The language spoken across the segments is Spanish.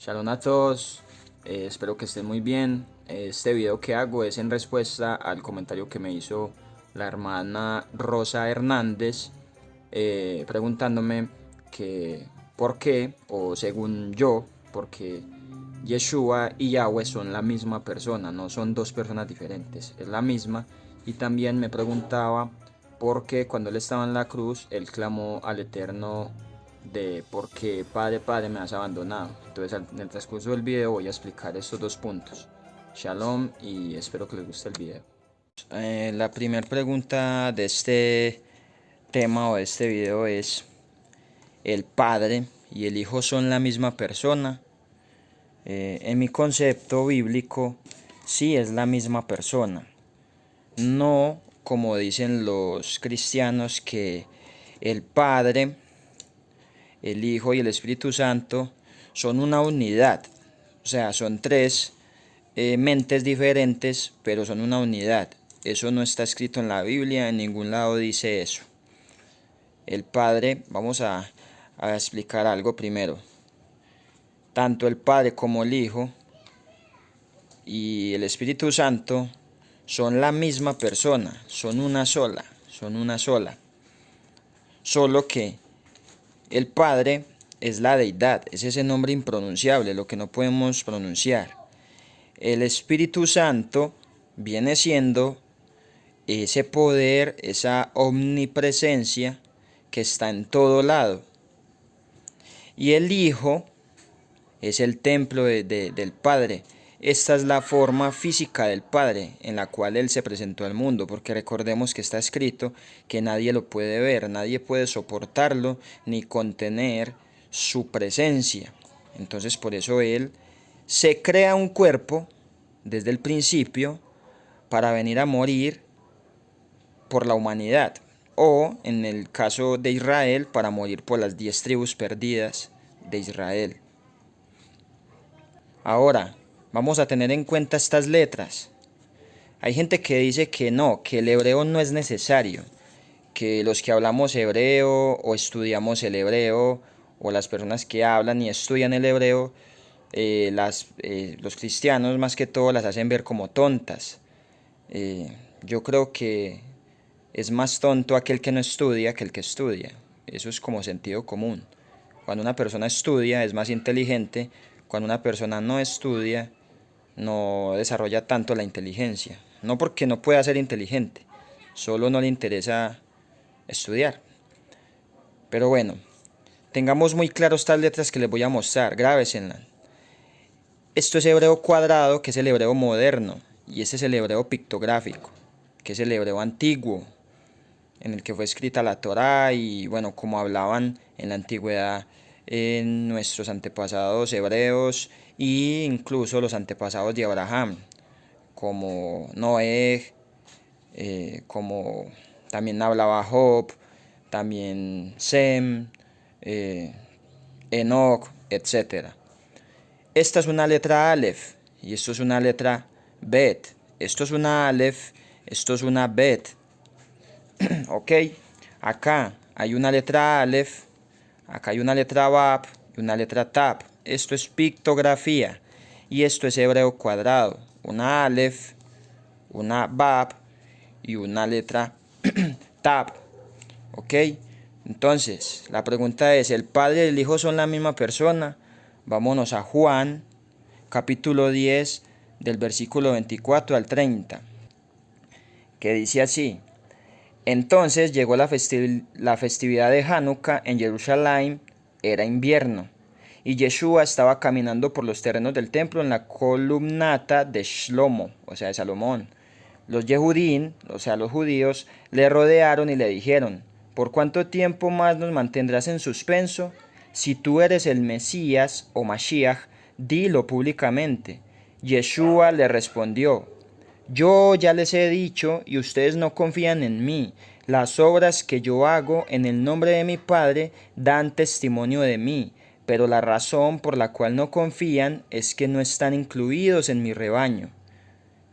Shalom a todos, espero que estén muy bien. Este video que hago es en respuesta al comentario que me hizo la hermana Rosa Hernández, preguntándome que por qué, o según yo, porque Yeshua y Yahweh son la misma persona, no son dos personas diferentes, es la misma. Y también me preguntaba por qué cuando él estaba en la cruz, él clamó al Eterno de por qué Padre, Padre me has abandonado. Entonces en el transcurso del video voy a explicar estos dos puntos. Shalom y espero que les guste el video. La primera pregunta de este tema o de este video es: ¿el Padre y el Hijo son la misma persona? En mi concepto bíblico, sí es la misma persona. No como dicen los cristianos que el Padre, el Hijo y el Espíritu Santo son una unidad. O sea, son tres mentes diferentes, pero son una unidad. Eso no está escrito en la Biblia, en ningún lado dice eso. El Padre, vamos a explicar algo primero. Tanto el Padre como el Hijo y el Espíritu Santo son la misma persona, son una sola. Solo que el Padre es la deidad, es ese nombre impronunciable, lo que no podemos pronunciar. El Espíritu Santo viene siendo ese poder, esa omnipresencia que está en todo lado. Y el Hijo es el templo del Padre. Esta es la forma física del Padre en la cual Él se presentó al mundo, porque recordemos que está escrito que nadie lo puede ver, nadie puede soportarlo ni contener su presencia. Entonces por eso Él se crea un cuerpo desde el principio para venir a morir por la humanidad, o en el caso de Israel, para morir por las 10 tribus perdidas de Israel. Ahora, vamos a tener en cuenta estas letras. Hay gente que dice que no, que el hebreo no es necesario, que los que hablamos hebreo o estudiamos el hebreo, o las personas que hablan y estudian el hebreo, los cristianos más que todo las hacen ver como tontas. Yo creo que es más tonto aquel que no estudia que el que estudia. Eso es como sentido común. Cuando una persona estudia es más inteligente. Cuando una persona no estudia, no desarrolla tanto la inteligencia. No porque no pueda ser inteligente, solo no le interesa estudiar. Pero bueno, tengamos muy claro estas letras que les voy a mostrar, grábesenlas. Esto es hebreo cuadrado, que es el hebreo moderno, y este es el hebreo pictográfico, que es el hebreo antiguo, en el que fue escrita la Torá y bueno, como hablaban en la antigüedad nuestros antepasados hebreos e incluso los antepasados de Abraham, como Noé, como también hablaba Job, también Sem, Enoch, etc. Esta es una letra Aleph y esto es una letra Bet. Esto es una Aleph, esto es una Bet. Ok, acá hay una letra Aleph, acá hay una letra Bab y una letra Tab. Esto es pictografía y esto es hebreo cuadrado. Una Aleph, una Bab y una letra Tab. Ok, entonces la pregunta es: ¿el Padre y el Hijo son la misma persona? Vámonos a Juan, capítulo 10, del versículo 24 al 30, que dice así: entonces llegó la festividad de Hanukkah en Jerusalén, era invierno, y Yeshua estaba caminando por los terrenos del templo en la columnata de Shlomo, o sea, de Salomón. Los Yehudín, o sea, los judíos, le rodearon y le dijeron: ¿por cuánto tiempo más nos mantendrás en suspenso? Si tú eres el Mesías o Mashiach, dilo públicamente. Yeshua le respondió: yo ya les he dicho y ustedes no confían en mí. Las obras que yo hago en el nombre de mi Padre dan testimonio de mí, pero la razón por la cual no confían es que no están incluidos en mi rebaño.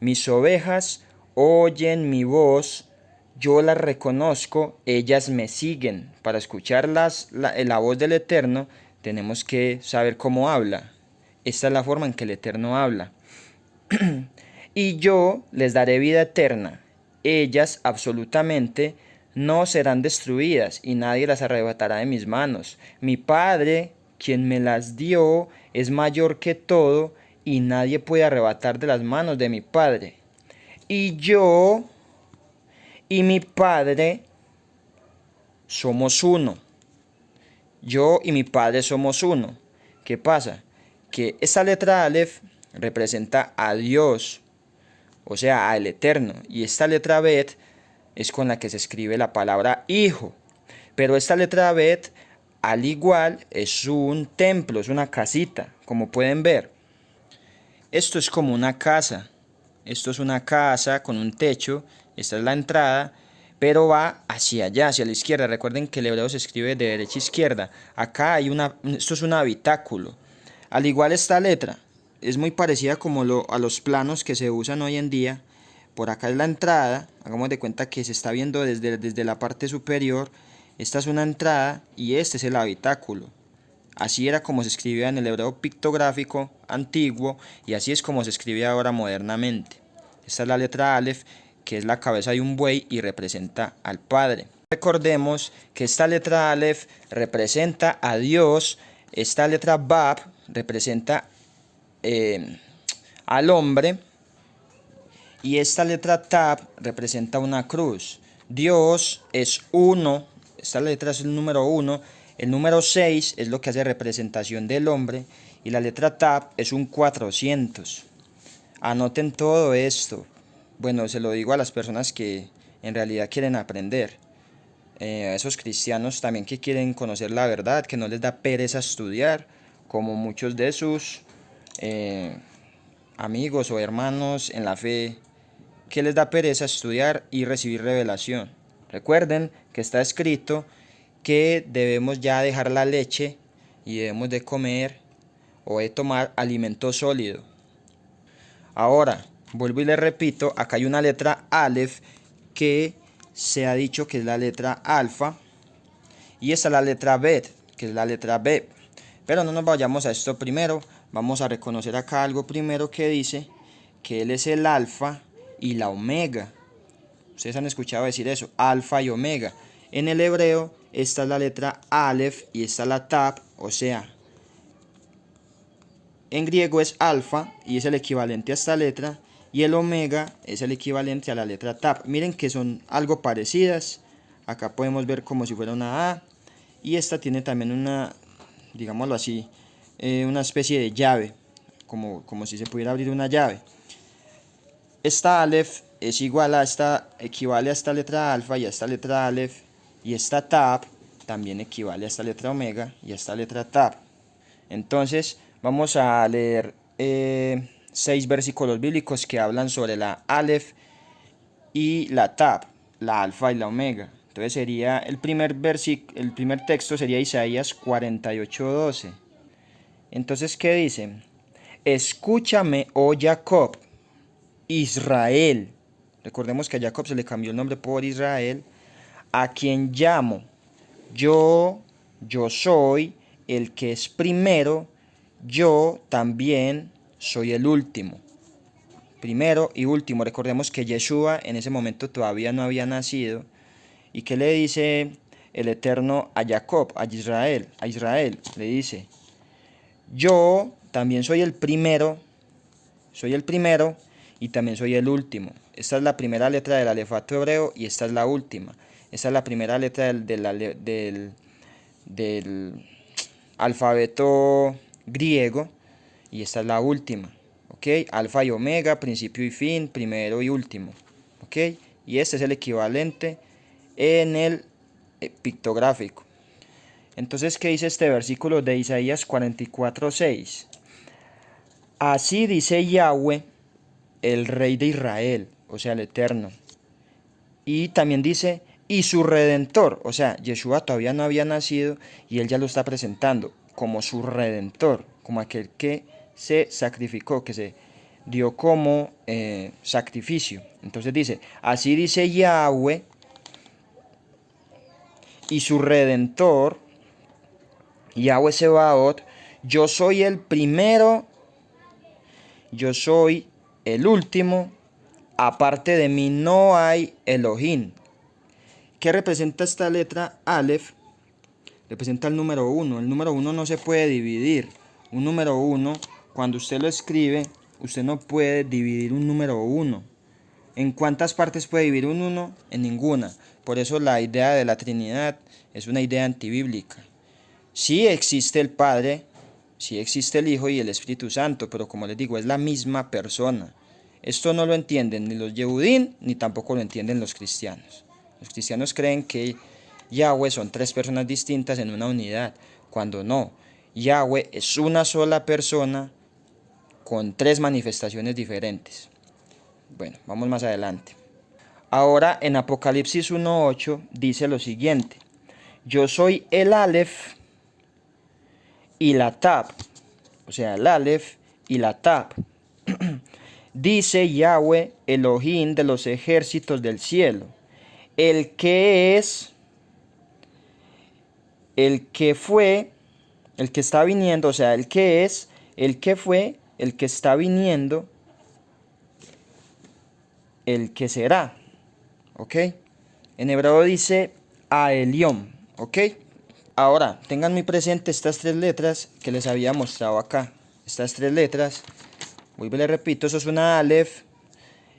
Mis ovejas oyen mi voz, yo las reconozco, ellas me siguen. Para escuchar la voz del Eterno tenemos que saber cómo habla. Esta es la forma en que el Eterno habla. Y yo les daré vida eterna. Ellas absolutamente no serán destruidas y nadie las arrebatará de mis manos. Mi Padre, quien me las dio, es mayor que todo y nadie puede arrebatar de las manos de mi Padre. Y yo y mi Padre somos uno. Yo y mi Padre somos uno. ¿Qué pasa? Que esta letra Aleph representa a Dios, o sea, al Eterno. Y esta letra Bet es con la que se escribe la palabra hijo. Pero esta letra Bet, al igual, es un templo, es una casita, como pueden ver. Esto es como una casa. Esto es una casa con un techo. Esta es la entrada, pero va hacia allá, hacia la izquierda. Recuerden que el hebreo se escribe de derecha a izquierda. Acá hay esto es un habitáculo. Al igual esta letra, es muy parecida como a los planos que se usan hoy en día. Por acá es la entrada, hagamos de cuenta que se está viendo desde la parte superior. Esta es una entrada y este es el habitáculo. Así era como se escribía en el hebreo pictográfico antiguo y así es como se escribe ahora modernamente. Esta es la letra Aleph, que es la cabeza de un buey y representa al Padre. Recordemos que esta letra Aleph representa a Dios, esta letra Bab representa al hombre y esta letra Tab representa una cruz. Dios es uno, esta letra es el número 1. El número 6 es lo que hace representación del hombre y la letra Tab es un 400. Anoten todo esto. Bueno, se lo digo a las personas que en realidad quieren aprender. A esos cristianos también que quieren conocer la verdad, que no les da pereza estudiar, como muchos de sus amigos o hermanos en la fe, que les da pereza estudiar y recibir revelación. Recuerden que está escrito que debemos ya dejar la leche y debemos de comer o de tomar alimento sólido. Ahora, vuelvo y les repito, acá hay una letra Aleph que se ha dicho que es la letra alfa y esta es la letra Bet, que es la letra B. Pero no nos vayamos a esto primero, vamos a reconocer acá algo primero que dice que él es el alfa y la omega. Ustedes han escuchado decir eso, alfa y omega. En el hebreo, esta es la letra Aleph y esta es la Tab, o sea, en griego es alfa y es el equivalente a esta letra, y el omega es el equivalente a la letra Tab. Miren que son algo parecidas. Acá podemos ver como si fuera una A, y esta tiene también una, digámoslo así, una especie de llave, como si se pudiera abrir una llave. Esta Aleph es igual a esta, equivale a esta letra alfa y a esta letra Aleph, y esta Tab también equivale a esta letra omega y a esta letra Tab. Entonces vamos a leer 6 versículos bíblicos que hablan sobre la Aleph y la Tab, la alfa y la omega. Entonces sería el primer texto sería Isaías 48:12. Entonces, ¿qué dice? Escúchame, oh Jacob, Israel. Recordemos que a Jacob se le cambió el nombre por Israel, a quien llamo. Yo soy el que es primero, yo también soy el último. Primero y último. Recordemos que Yeshua en ese momento todavía no había nacido. ¿Y qué le dice el Eterno a Jacob, a Israel? A Israel le dice, yo también soy el primero y también soy el último. Esta es la primera letra del alefato hebreo y esta es la última. Esta es la primera letra del alfabeto griego y esta es la última. ¿Ok? Alfa y omega, principio y fin, primero y último. ¿Ok? Y este es el equivalente en el pictográfico. Entonces, ¿qué dice este versículo de Isaías 44:6? Así dice Yahweh, el Rey de Israel, o sea, el Eterno. Y también dice, y su Redentor, o sea, Yeshua todavía no había nacido y él ya lo está presentando como su Redentor, como aquel que se sacrificó, que se dio como sacrificio. Entonces dice, así dice Yahweh y su Redentor, Yahweh Sebaot, yo soy el primero yo soy el último, aparte de mí no hay Elohim. ¿Qué representa esta letra Aleph? Representa el número 1. El número 1 no se puede dividir. Un número 1, cuando usted lo escribe, usted no puede dividir un número 1. ¿En cuántas partes puede dividir un 1? En ninguna. Por eso la idea de la Trinidad es una idea antibíblica. Sí existe el Padre, sí existe el Hijo y el Espíritu Santo, pero como les digo, es la misma persona. Esto no lo entienden ni los Yehudim, ni tampoco lo entienden los cristianos. Los cristianos creen que Yahweh son 3 personas distintas en una unidad, cuando no. Yahweh es una sola persona con 3 manifestaciones diferentes. Bueno, vamos más adelante. Ahora en Apocalipsis 1:8 dice lo siguiente: yo soy el Aleph y la Tab, o sea, el Aleph y la Tab. Dice Yahweh, Elohim de los ejércitos del cielo, el que es, el que fue, el que está viniendo, o sea, el que es, el que fue, el que está viniendo, el que será. ¿Ok? En hebreo dice Aelión. ¿Ok? Ahora, tengan muy presente estas 3 letras que les había mostrado acá. Estas 3 letras, vuelvo y les repito, eso es una Aleph,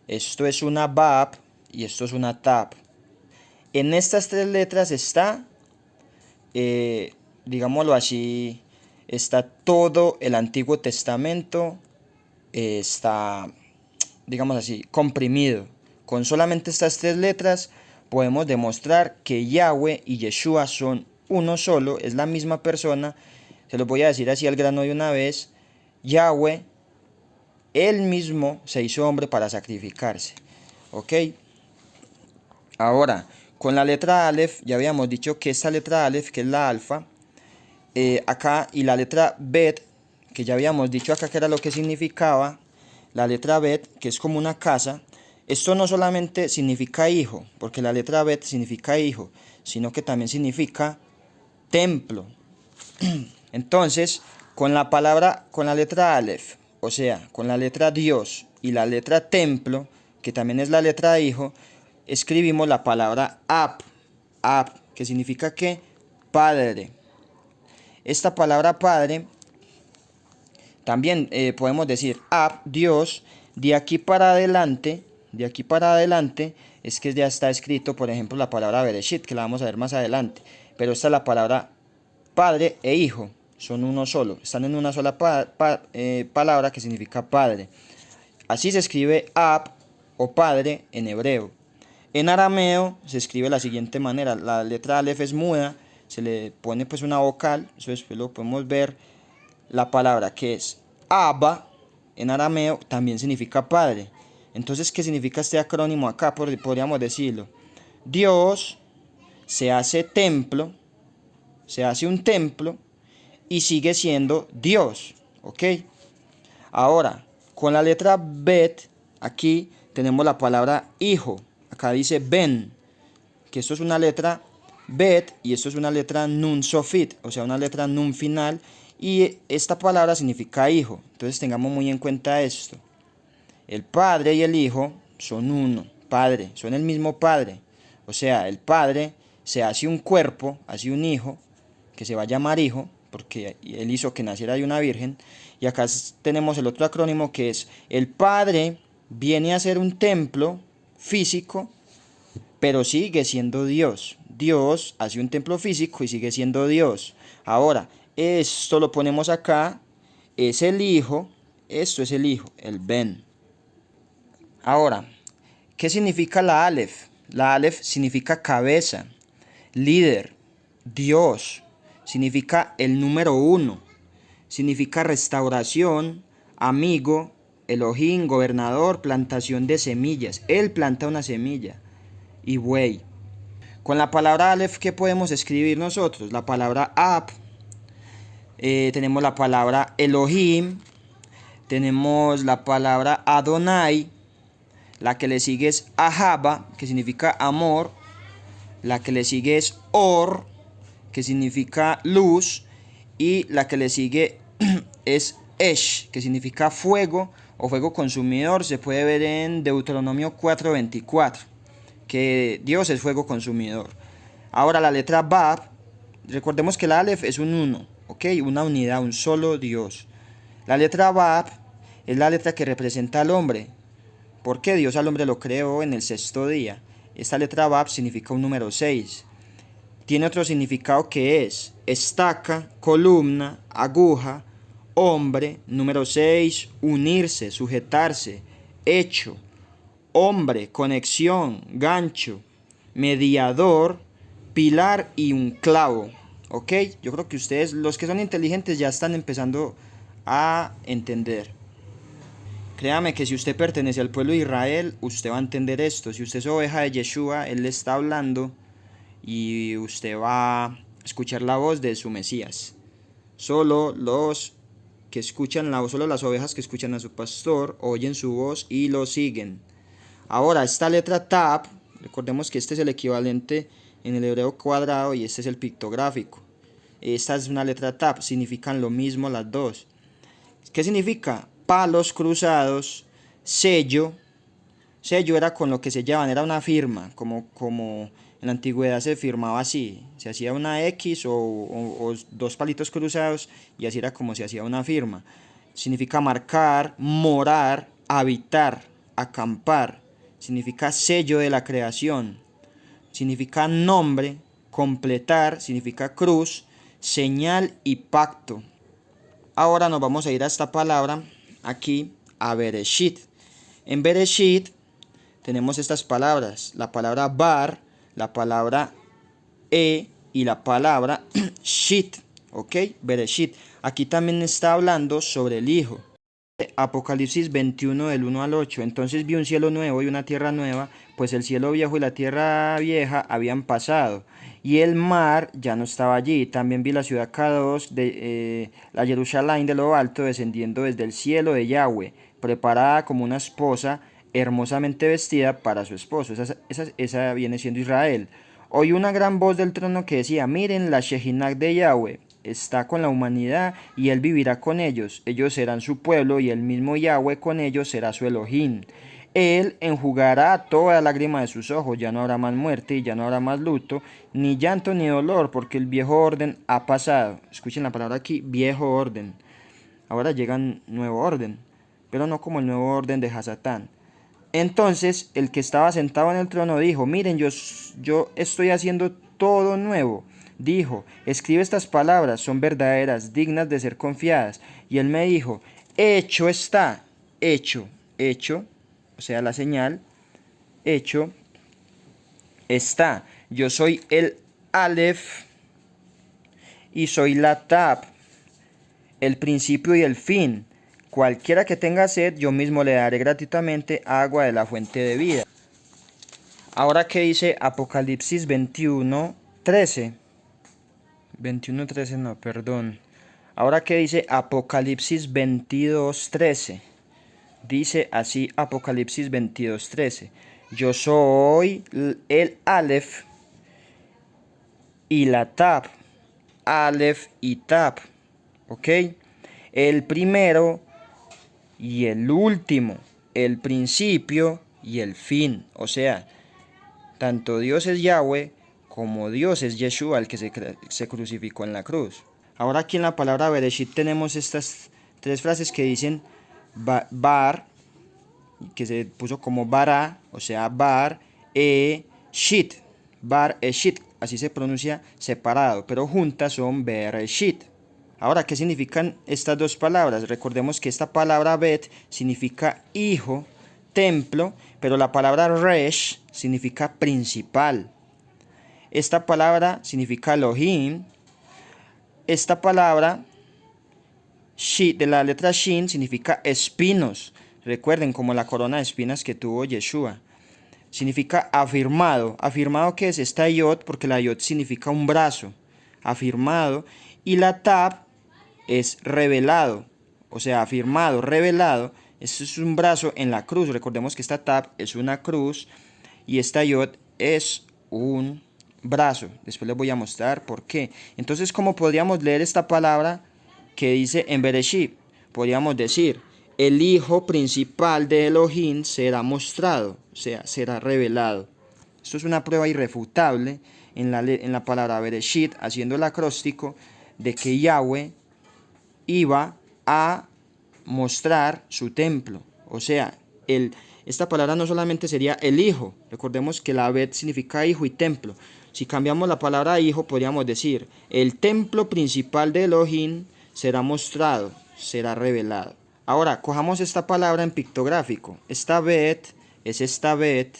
esto es una Bab y esto es una Tab. En estas 3 letras está, digámoslo así, está todo el Antiguo Testamento, está, digamos así, comprimido. Con solamente estas 3 letras podemos demostrar que Yahweh y Yeshua son uno solo, es la misma persona. Se los voy a decir así al grano de una vez. Yahweh, él mismo se hizo hombre para sacrificarse. ¿Ok? Ahora, con la letra Aleph, ya habíamos dicho que esta letra Aleph, que es la alfa, acá, y la letra Bet, que ya habíamos dicho acá que era lo que significaba, la letra Bet, que es como una casa. Esto no solamente significa hijo, porque la letra Bet significa hijo, sino que también significa templo. Entonces, con la letra Aleph, o sea, con la letra Dios y la letra templo, que también es la letra hijo, escribimos la palabra Ab, que significa ¿qué? Padre. Esta palabra padre, también podemos decir Ab, Dios. De aquí para adelante, es que ya está escrito, por ejemplo, la palabra Bereshit, que la vamos a ver más adelante. Pero esta es la palabra Padre e Hijo, son uno solo, están en una sola palabra que significa Padre. Así se escribe Ab o Padre en hebreo. En arameo se escribe de la siguiente manera: la letra Aleph es muda, se le pone pues una vocal, eso después lo podemos ver. La palabra que es Abba en arameo también significa Padre. Entonces, ¿qué significa este acrónimo acá? Podríamos decirlo: Dios se hace templo, se hace un templo y sigue siendo Dios. ¿Ok? Ahora, con la letra Bet, aquí tenemos la palabra hijo. Acá dice Ben, que esto es una letra Bet y esto es una letra Nun Sofit, o sea, una letra Nun final. Y esta palabra significa hijo. Entonces tengamos muy en cuenta esto. El Padre y el Hijo son uno, Padre, son el mismo Padre. O sea, el Padre se hace un cuerpo, hace un hijo, que se va a llamar hijo, porque él hizo que naciera de una virgen. Y acá tenemos el otro acrónimo que es: el Padre viene a ser un templo físico, pero sigue siendo Dios. Dios hace un templo físico y sigue siendo Dios. Ahora, esto lo ponemos acá, es el Hijo, esto es el Hijo, el Ben. Ahora, ¿qué significa la Aleph? La Aleph significa cabeza, líder, Dios, significa el número 1, significa restauración, amigo, Elohim, gobernador, plantación de semillas. Él planta una semilla. Y buey. Con la palabra Aleph, ¿qué podemos escribir nosotros? La palabra Ab, tenemos la palabra Elohim, tenemos la palabra Adonai, la que le sigue es Ahaba, que significa amor, la que le sigue es Or, que significa luz, y la que le sigue es Esh, que significa fuego o fuego consumidor, se puede ver en Deuteronomio 4:24, que Dios es fuego consumidor. Ahora la letra Bab, recordemos que la Aleph es un uno, ¿ok? Una unidad, un solo Dios. La letra Bab es la letra que representa al hombre, porque Dios al hombre lo creó en el sexto día. Esta letra Bab significa un número 6. Tiene otro significado que es estaca, columna, aguja, hombre. Número 6, unirse, sujetarse, hecho, hombre, conexión, gancho, mediador, pilar y un clavo. ¿Ok? Yo creo que ustedes, los que son inteligentes, ya están empezando a entender. Créame que si usted pertenece al pueblo de Israel, usted va a entender esto. Si usted es oveja de Yeshua, Él le está hablando y usted va a escuchar la voz de su Mesías. Solo los que escuchan la voz, solo las ovejas que escuchan a su pastor, oyen su voz y lo siguen. Ahora, esta letra Tab, recordemos que este es el equivalente en el hebreo cuadrado y este es el pictográfico. Esta es una letra Tab, significan lo mismo las dos. ¿Qué significa? Palos cruzados, sello. Sello era con lo que sellaban, era una firma, como en la antigüedad se firmaba así. Se hacía una X o dos palitos cruzados y así era como se hacía una firma. Significa marcar, morar, habitar, acampar. Significa sello de la creación. Significa nombre, completar, significa cruz, señal y pacto. Ahora nos vamos a ir a esta palabra, aquí, a Bereshit. En Bereshit tenemos estas palabras, la palabra bar, la palabra y la palabra shit, ¿ok? Bereshit. Aquí también está hablando sobre el Hijo. Apocalipsis 21 del 1 al 8. Entonces vi un cielo nuevo y una tierra nueva, pues el cielo viejo y la tierra vieja habían pasado, y el mar ya no estaba allí. También vi la ciudad Kadosh, la Jerusalén de lo alto, descendiendo desde el cielo de Yahweh, preparada como una esposa, hermosamente vestida para su esposo. Esa viene siendo Israel. Oí una gran voz del trono que decía: miren, la Shejinah de Yahweh está con la humanidad y él vivirá con ellos. Ellos serán su pueblo y el mismo Yahweh con ellos será su Elohim. Él enjugará toda lágrima de sus ojos. Ya no habrá más muerte y ya no habrá más luto, ni llanto ni dolor, porque el viejo orden ha pasado. Escuchen la palabra aquí, viejo orden. Ahora llega un nuevo orden, pero no como el nuevo orden de Hasatán. Entonces el que estaba sentado en el trono dijo: miren, yo estoy haciendo todo nuevo. Dijo: escribe estas palabras, son verdaderas, dignas de ser confiadas. Y él me dijo: hecho está, hecho, o sea, la señal, hecho está. Yo soy el Aleph y soy la Tab, el principio y el fin. Cualquiera que tenga sed, yo mismo le daré gratuitamente agua de la fuente de vida. Ahora, ¿qué dice Apocalipsis 21:13? 21:13 no, perdón. Ahora, ¿qué dice Apocalipsis 22:13? Dice así Apocalipsis 22:13. Yo soy el Aleph y la Tab. Aleph y Tab. ¿Ok? El primero y el último, el principio y el fin. O sea, tanto Dios es Yahweh como Dios es Yeshua, el que se crucificó en la cruz. Ahora aquí en la palabra Bereshit tenemos estas tres frases que dicen bar, que se puso como bara, o sea, bar, shit, bar, shit, así se pronuncia separado, pero juntas son Bereshit. Ahora, ¿qué significan estas dos palabras? Recordemos que esta palabra bet significa hijo, templo, pero la palabra resh significa principal. Esta palabra significa Elohim. Esta palabra de la letra shin significa espinos. Recuerden, como la corona de espinas que tuvo Yeshua. Significa afirmado. ¿Afirmado qué es? Esta yod, porque la yod significa un brazo. Afirmado. Y la tab es revelado, o sea, afirmado, revelado. Este es un brazo en la cruz. Recordemos que esta tab es una cruz y esta yod es un brazo. Después les voy a mostrar por qué. Entonces, ¿cómo podríamos leer esta palabra que dice en Bereshit? podríamos decir, el hijo principal de Elohim será mostrado, o sea, será revelado. Esto es una prueba irrefutable en la palabra Bereshit, haciendo el acróstico de que Yahweh iba a mostrar su templo. O sea, esta palabra no solamente sería el hijo, recordemos que la Bet significa hijo y templo. Si cambiamos la palabra hijo, podríamos decir, el templo principal de Elohim será mostrado, será revelado. Ahora, cojamos esta palabra en pictográfico. Esta Bet es esta Bet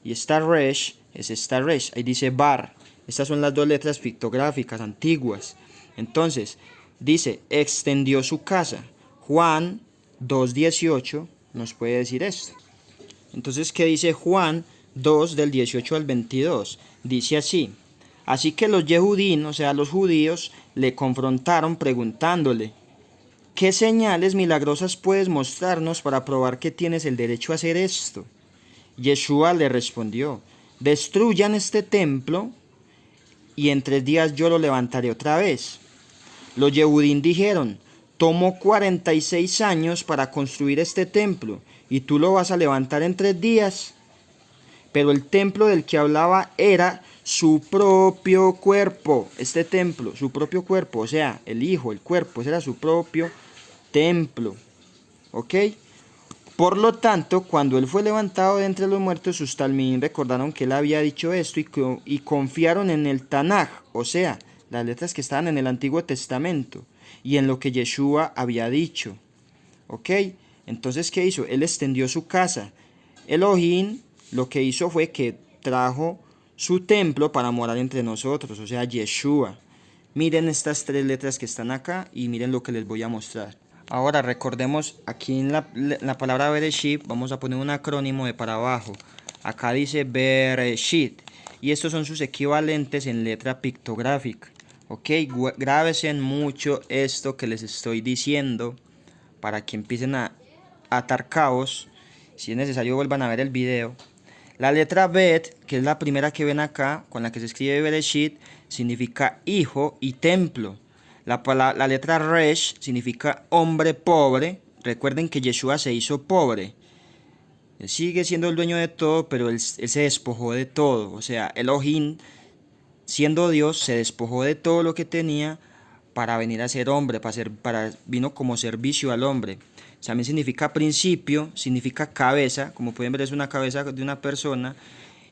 y esta Resh es esta Resh. Ahí dice Bar. Estas son las dos letras pictográficas antiguas. Entonces, dice, extendió su casa. Juan 2:18 nos puede decir esto. Entonces, ¿qué dice Juan 2 del 18 al 22? Dice así: así que los Yehudín, o sea, los judíos, le confrontaron preguntándole: ¿qué señales milagrosas puedes mostrarnos para probar que tienes el derecho a hacer esto? Yeshua le respondió: destruyan este templo y en 3 días yo lo levantaré otra vez. Los Yehudín dijeron: tomó 46 años para construir este templo y tú lo vas a levantar en 3 días. Pero el templo del que hablaba era su propio cuerpo. Este templo, su propio cuerpo, o sea, el hijo, el cuerpo, ese era su propio templo. ¿Ok? Por lo tanto, cuando él fue levantado de entre los muertos, sus talmín recordaron que él había dicho esto y confiaron en el Tanaj, o sea, las letras que estaban en el Antiguo Testamento, y en lo que Yeshua había dicho. ¿Ok? Entonces, ¿qué hizo? Él extendió su casa. Elohim lo que hizo fue que trajo su templo para morar entre nosotros, o sea, Yeshua. Miren estas 3 letras que están acá y miren lo que les voy a mostrar. Ahora recordemos, aquí en la palabra Bereshit vamos a poner un acrónimo de para abajo. Acá dice Bereshit y estos son sus equivalentes en letra pictográfica. Ok, grábense mucho esto que les estoy diciendo para que empiecen a atar cabos. Si es necesario, vuelvan a ver el video. La letra Bet, que es la primera que ven acá, con la que se escribe Bereshit, significa hijo y templo. La letra Resh significa hombre pobre. Recuerden que Yeshua se hizo pobre. Él sigue siendo el dueño de todo, pero él se despojó de todo. O sea, Elohim, siendo Dios, se despojó de todo lo que tenía para venir a ser hombre, vino como servicio al hombre. También significa principio, significa cabeza, como pueden ver es una cabeza de una persona,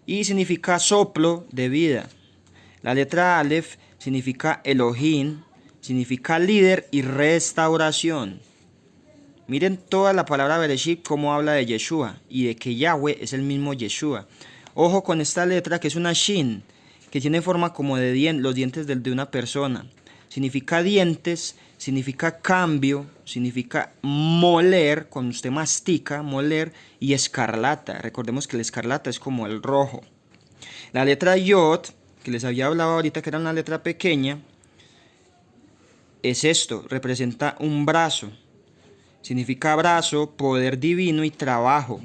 y significa soplo de vida. La letra Aleph significa Elohim, significa líder y restauración. Miren toda la palabra Bereshit cómo habla de Yeshua y de que Yahweh es el mismo Yeshua. Ojo con esta letra que es una Shin, que tiene forma como de los dientes de una persona. Significa dientes, significa cambio, significa moler, cuando usted mastica, moler, y escarlata. Recordemos que el escarlata es como el rojo. La letra Yod, que les había hablado ahorita que era una letra pequeña, es esto, representa un brazo. Significa brazo, poder divino y trabajo.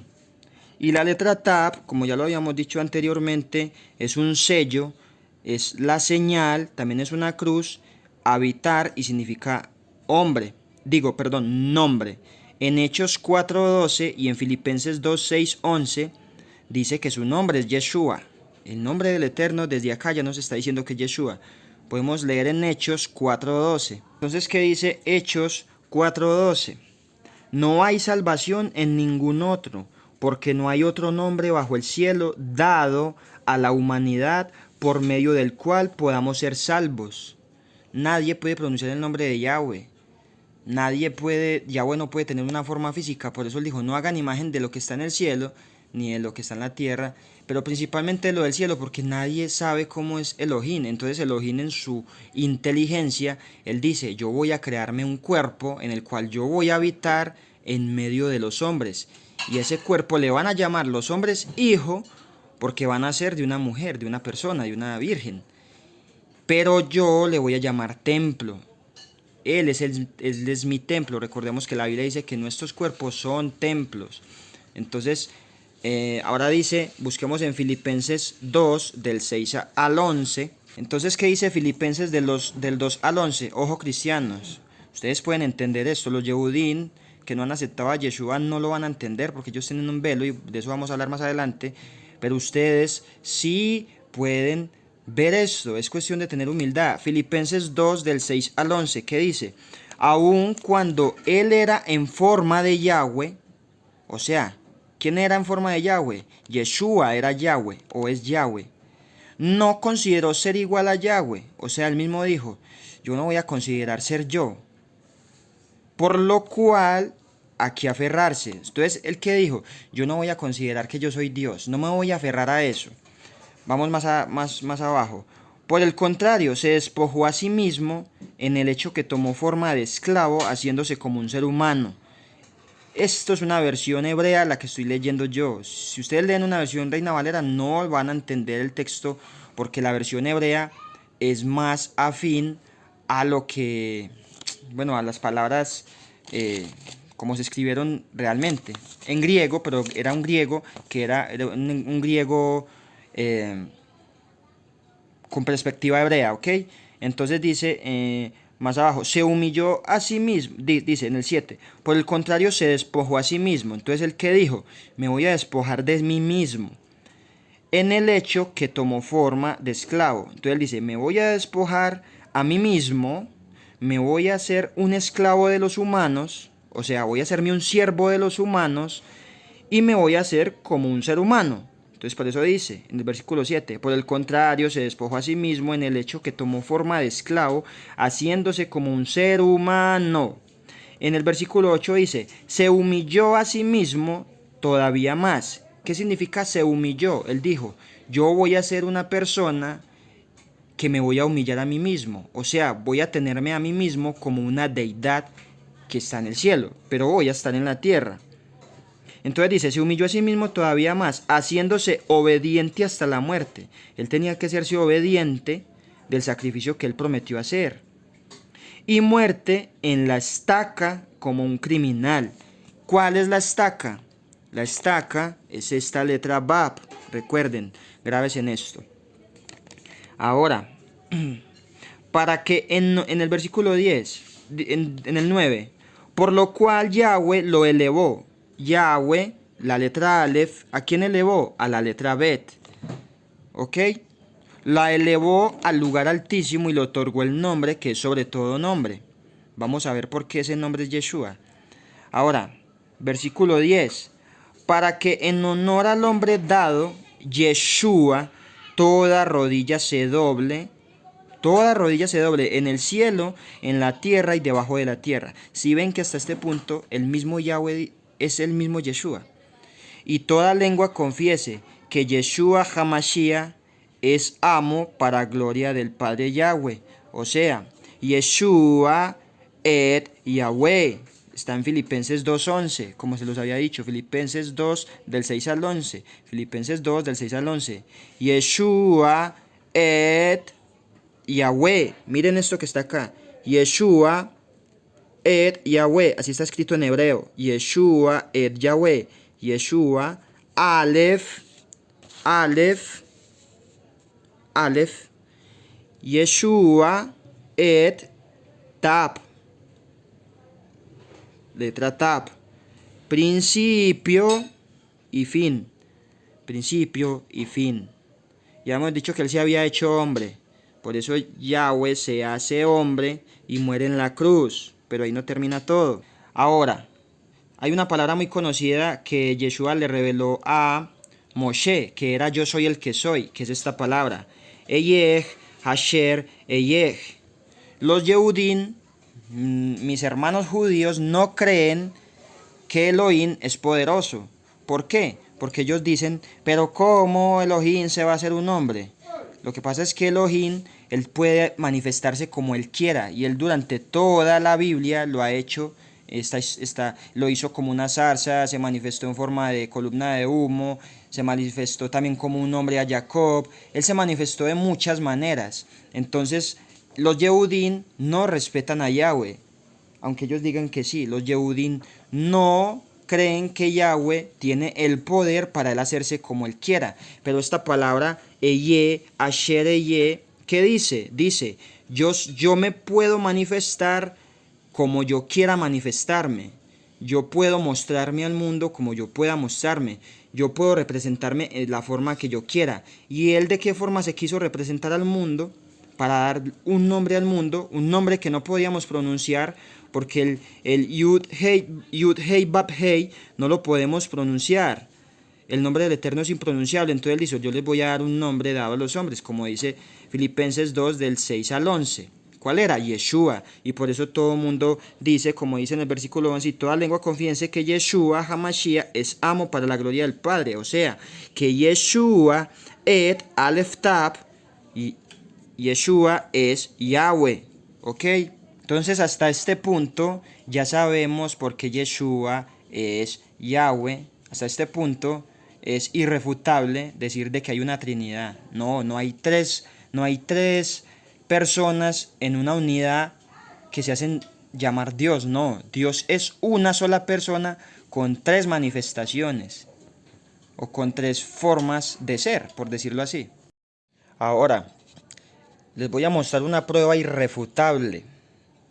Y la letra Tab, como ya lo habíamos dicho anteriormente, es un sello, es la señal, también es una cruz, habitar y significa nombre. En Hechos 4:12 y en Filipenses 2:6-11 dice que su nombre es Yeshua. El nombre del Eterno desde acá ya nos está diciendo que es Yeshua. Podemos leer en Hechos 4:12. Entonces, ¿qué dice Hechos 4:12? No hay salvación en ningún otro, porque no hay otro nombre bajo el cielo dado a la humanidad por medio del cual podamos ser salvos. Nadie puede pronunciar el nombre de Yahweh. Yahweh no puede tener una forma física, por eso él dijo, no hagan imagen de lo que está en el cielo, ni de lo que está en la tierra, pero principalmente lo del cielo, porque nadie sabe cómo es Elohim. Entonces Elohim en su inteligencia, él dice, yo voy a crearme un cuerpo en el cual yo voy a habitar en medio de los hombres, y ese cuerpo le van a llamar los hombres hijo, porque van a ser de una mujer, de una persona, de una virgen. Pero yo le voy a llamar templo. Él es mi templo. Recordemos que la Biblia dice que nuestros cuerpos son templos. Entonces, ahora dice, busquemos en Filipenses 2, del 6 al 11. Entonces, ¿qué dice Filipenses del 2 al 11? Ojo, cristianos, Ustedes pueden entender esto. Los Yehudim que no han aceptado a Yeshua no lo van a entender porque ellos tienen un velo y de eso vamos a hablar más adelante. Pero ustedes sí pueden ver esto. Es cuestión de tener humildad. Filipenses 2 del 6 al 11, ¿qué dice? Aun cuando él era en forma de Yahweh, o sea, ¿quién era en forma de Yahweh? Yeshua era Yahweh o es Yahweh. No consideró ser igual a Yahweh, o sea, él mismo dijo, yo no voy a considerar ser yo. Por lo cual, ¿a qué aferrarse? Entonces, ¿el qué dijo? Yo no voy a considerar que yo soy Dios, no me voy a aferrar a eso. Vamos más abajo. Por el contrario, se despojó a sí mismo en el hecho que tomó forma de esclavo, haciéndose como un ser humano. Esto es una versión hebrea la que estoy leyendo yo. Si ustedes leen una versión Reina Valera no van a entender el texto porque la versión hebrea es más afín a lo que, bueno, a las palabras como se escribieron realmente. En griego, pero era un griego que era un griego con perspectiva hebrea, ¿ok? Entonces dice más abajo, se humilló a sí mismo, dice en el 7, por el contrario se despojó a sí mismo. Entonces el que dijo, me voy a despojar de mí mismo, en el hecho que tomó forma de esclavo. Entonces él dice, me voy a despojar a mí mismo, me voy a hacer un esclavo de los humanos, o sea, voy a hacerme un siervo de los humanos y me voy a hacer como un ser humano. Entonces por eso dice en el versículo 7, por el contrario se despojó a sí mismo en el hecho que tomó forma de esclavo, haciéndose como un ser humano. En el versículo 8 dice, se humilló a sí mismo todavía más. ¿Qué significa se humilló? Él dijo, yo voy a ser una persona que me voy a humillar a mí mismo. O sea, voy a tenerme a mí mismo como una deidad que está en el cielo, pero voy a estar en la tierra. Entonces dice, se humilló a sí mismo todavía más, haciéndose obediente hasta la muerte. Él tenía que hacerse obediente del sacrificio que él prometió hacer. Y muerte en la estaca como un criminal. ¿Cuál es la estaca? La estaca es esta letra Bab. Recuerden, grábense en esto. Ahora, para que en el versículo 10, en el 9, por lo cual Yahweh lo elevó. Yahweh, la letra Aleph, ¿a quién elevó? A la letra Bet. ¿Ok? La elevó al lugar altísimo y le otorgó el nombre que es sobre todo nombre. Vamos a ver por qué ese nombre es Yeshua. Ahora, versículo 10. Para que en honor al hombre dado, Yeshua, toda rodilla se doble en el cielo, en la tierra y debajo de la tierra. Si ven que hasta este punto el mismo Yahweh es el mismo Yeshua. Y toda lengua confiese que Yeshua HaMashiach es amo para gloria del Padre Yahweh. O sea, Yeshua et Yahweh. Está en Filipenses 2.11, como se los había dicho. Filipenses 2 del 6 al 11. Filipenses 2 del 6 al 11. Yeshua et Yahweh. Miren esto que está acá. Yeshua et Yahweh. Así está escrito en hebreo. Yeshua et Yahweh. Yeshua, Aleph, Aleph, Aleph. Yeshua et Tap. Letra Tap. Principio y fin. Principio y fin. Ya hemos dicho que él se había hecho hombre. Por eso Yahweh se hace hombre y muere en la cruz. Pero ahí no termina todo. Ahora, hay una palabra muy conocida que Yeshua le reveló a Moshe, que era yo soy el que soy, que es esta palabra. Eyeh, Hasher, Eyeh. Los Yehudim, mis hermanos judíos, no creen que Elohim es poderoso. ¿Por qué? Porque ellos dicen, pero ¿cómo Elohim se va a hacer un hombre? Lo que pasa es que Elohim, él puede manifestarse como él quiera, y él durante toda la Biblia lo ha hecho. Lo hizo como una zarza, se manifestó en forma de columna de humo, se manifestó también como un hombre a Jacob. Él se manifestó de muchas maneras. Entonces, los Yehudim no respetan a Yahweh, aunque ellos digan que sí. Los Yehudim no creen que Yahweh tiene el poder para él hacerse como él quiera. Pero esta palabra, Eye, Asher Eye, ¿qué dice? Dice, yo me puedo manifestar como yo quiera manifestarme. Yo puedo mostrarme al mundo como yo pueda mostrarme. Yo puedo representarme en la forma que yo quiera. ¿Y él de qué forma se quiso representar al mundo? Para dar un nombre al mundo, un nombre que no podíamos pronunciar, porque el Yud-Hei Bab-Hei no lo podemos pronunciar. El nombre del Eterno es impronunciable, entonces él dijo, yo les voy a dar un nombre dado a los hombres, como dice Filipenses 2 del 6 al 11. ¿Cuál era? Yeshua. Y por eso todo el mundo dice, como dice en el versículo 11, y toda lengua confiese que Yeshua Hamashiach es amo para la gloria del Padre. O sea, que Yeshua et Aleph Tab, y Yeshua es Yahweh. ¿Ok? Entonces hasta este punto ya sabemos por qué Yeshua es Yahweh. Hasta este punto es irrefutable decir de que hay una Trinidad. No hay tres personas en una unidad que se hacen llamar Dios. No, Dios es una sola persona con tres manifestaciones o con tres formas de ser, por decirlo así. Ahora, les voy a mostrar una prueba irrefutable.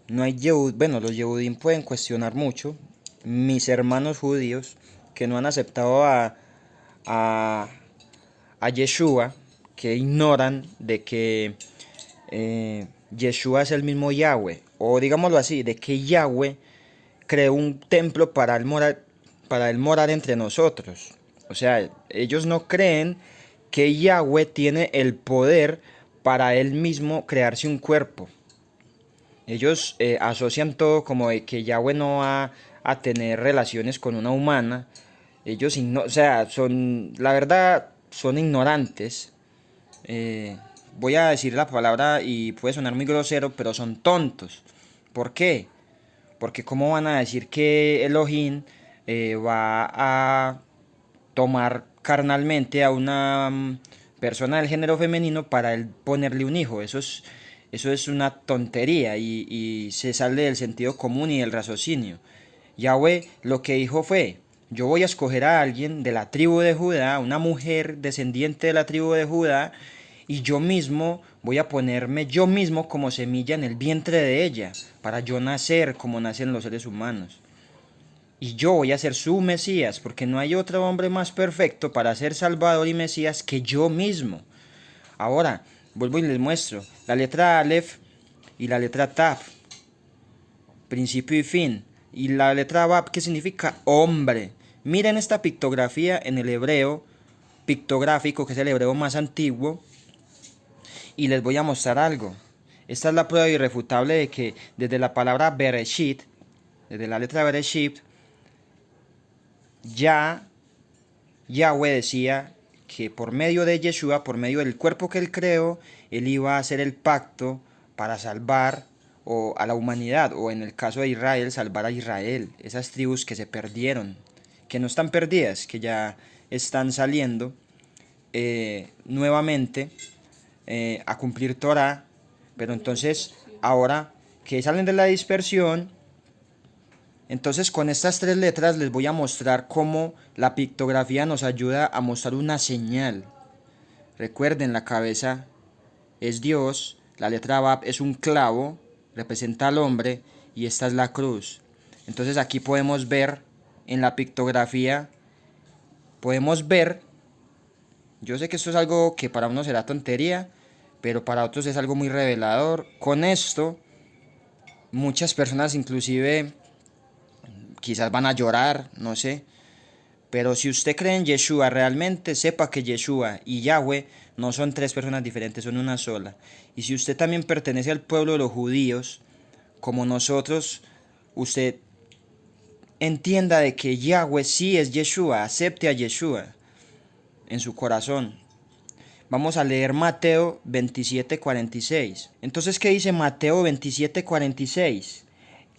No hay bueno, los Yehudim pueden cuestionar mucho. Mis hermanos judíos que no han aceptado a Yeshua, que ignoran de que Yeshua es el mismo Yahweh, o digámoslo así, de que Yahweh creó un templo para él morar entre nosotros. O sea, ellos no creen que Yahweh tiene el poder para él mismo crearse un cuerpo. Ellos asocian todo como de que Yahweh no va a tener relaciones con una humana. Ellos, o sea, la verdad, son ignorantes. Voy a decir la palabra y puede sonar muy grosero, pero son tontos. ¿Por qué? Porque ¿cómo van a decir que Elohim va a tomar carnalmente a una persona del género femenino para él ponerle un hijo? Eso es una tontería y se sale del sentido común y del raciocinio. Yahweh lo que dijo fue, yo voy a escoger a alguien de la tribu de Judá, una mujer descendiente de la tribu de Judá, y yo mismo voy a ponerme yo mismo como semilla en el vientre de ella, para yo nacer como nacen los seres humanos. Y yo voy a ser su Mesías, porque no hay otro hombre más perfecto para ser Salvador y Mesías que yo mismo. Ahora, vuelvo y les muestro la letra Aleph y la letra Taf, principio y fin. Y la letra Bab, que significa hombre. Miren esta pictografía en el hebreo pictográfico, que es el hebreo más antiguo. Y les voy a mostrar algo. Esta es la prueba irrefutable de que desde la palabra Bereshit, desde la letra Bereshit, Yahweh decía que por medio de Yeshua, por medio del cuerpo que él creó, él iba a hacer el pacto para salvar a la humanidad, o en el caso de Israel, salvar a Israel, esas tribus que se perdieron, que no están perdidas, que ya están saliendo nuevamente a cumplir Torah, pero entonces ahora que salen de la dispersión, entonces con estas tres letras les voy a mostrar cómo la pictografía nos ayuda a mostrar una señal. Recuerden, la cabeza es Dios, la letra Bab es un clavo, representa al hombre, y esta es la cruz. Entonces aquí podemos ver en la pictografía, podemos ver, yo sé que esto es algo que para uno será tontería, pero para otros es algo muy revelador. Con esto, muchas personas inclusive quizás van a llorar, no sé. Pero si usted cree en Yeshua, realmente sepa que Yeshua y Yahweh no son tres personas diferentes, son una sola. Y si usted también pertenece al pueblo de los judíos, como nosotros, usted entienda de que Yahweh sí es Yeshua, acepte a Yeshua en su corazón. Vamos a leer Mateo 27:46. Entonces, ¿qué dice Mateo 27:46?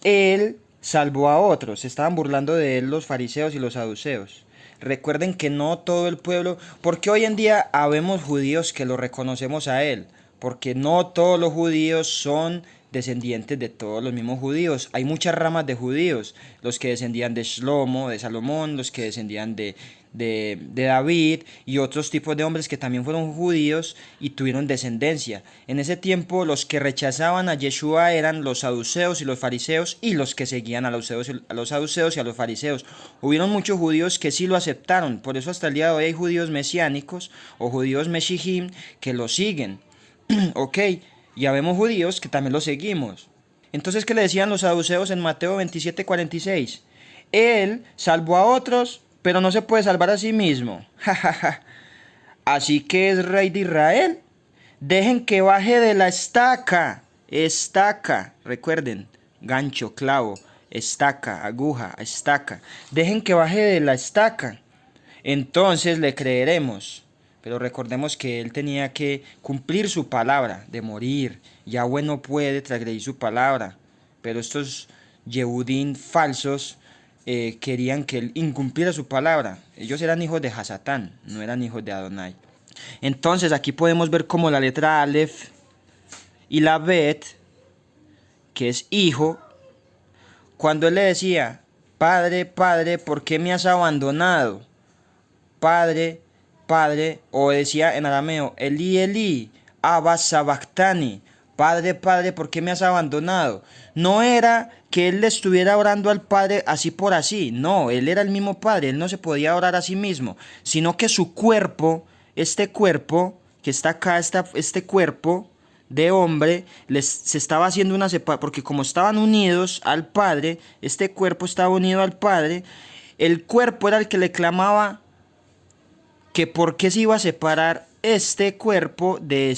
Él salvó a otros. Se estaban burlando de él los fariseos y los saduceos. Recuerden que no todo el pueblo, porque hoy en día habemos judíos que lo reconocemos a él, porque no todos los judíos son descendientes de todos los mismos judíos. Hay muchas ramas de judíos, los que descendían de Shlomo, de Salomón, los que descendían de David y otros tipos de hombres que también fueron judíos y tuvieron descendencia. En ese tiempo los que rechazaban a Yeshua eran los saduceos y los fariseos, y los que seguían a los saduceos y a los fariseos. Hubieron muchos judíos que sí lo aceptaron, por eso hasta el día de hoy hay judíos mesiánicos o judíos meshijim que lo siguen. Ok, ya vemos judíos que también lo seguimos. Entonces, ¿qué le decían los saduceos en Mateo 27:46? Él salvó a otros, pero no se puede salvar a sí mismo. Así que es rey de Israel. Dejen que baje de la estaca. Estaca, recuerden, gancho, clavo, estaca, aguja, estaca. Dejen que baje de la estaca. Entonces le creeremos. Pero recordemos que él tenía que cumplir su palabra de morir. Yahweh no puede transgredir su palabra. Pero estos Yehudín falsos querían que él incumpliera su palabra. Ellos eran hijos de Hasatán, no eran hijos de Adonai. Entonces aquí podemos ver como la letra Aleph y la Bet, que es hijo, cuando él le decía, Padre, Padre, ¿por qué me has abandonado? Padre, Padre, o decía en arameo, Eli, Eli, Abba Sabactani, Padre, Padre, ¿por qué me has abandonado? No era que él le estuviera orando al Padre así por así, no, él era el mismo Padre, él no se podía orar a sí mismo, sino que su cuerpo, este cuerpo que está acá, este cuerpo de hombre, se estaba haciendo una separación, porque como estaban unidos al Padre, este cuerpo estaba unido al Padre, el cuerpo era el que le clamaba que por qué se iba a separar este cuerpo de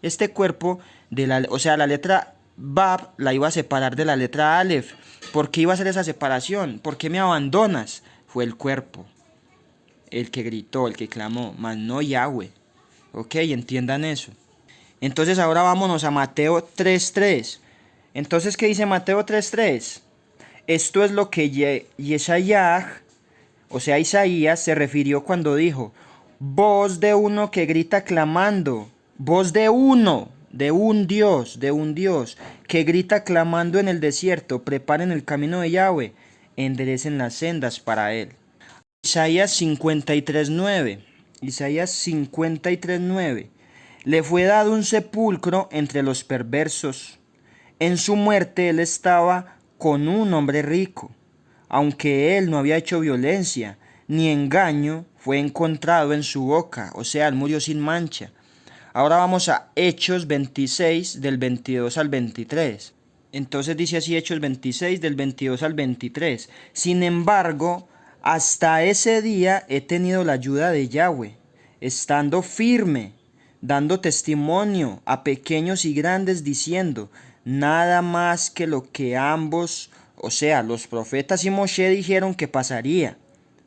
este cuerpo de la, o sea, la letra Bab la iba a separar de la letra Aleph. ¿Por qué iba a hacer esa separación? ¿Por qué me abandonas? Fue el cuerpo el que gritó, el que clamó, mas no Yahweh. Ok, entiendan eso. Entonces ahora vámonos a Mateo 3:3. Entonces, ¿qué dice Mateo 3:3? Esto es lo que Yeshayah, o sea, Isaías, se refirió cuando dijo, voz de uno que grita clamando, voz de uno, de un Dios, que grita clamando en el desierto, preparen el camino de Yahweh, enderecen las sendas para él. Isaías 53:9, Isaías 53:9, le fue dado un sepulcro entre los perversos. En su muerte él estaba con un hombre rico, aunque él no había hecho violencia, ni engaño fue encontrado en su boca, o sea, él murió sin mancha. Ahora vamos a Hechos 26, del 22 al 23. Entonces dice así Hechos 26, del 22 al 23. Sin embargo, hasta ese día he tenido la ayuda de Yahweh, estando firme, dando testimonio a pequeños y grandes, diciendo, nada más que lo que ambos, o sea, los profetas y Moshe dijeron que pasaría.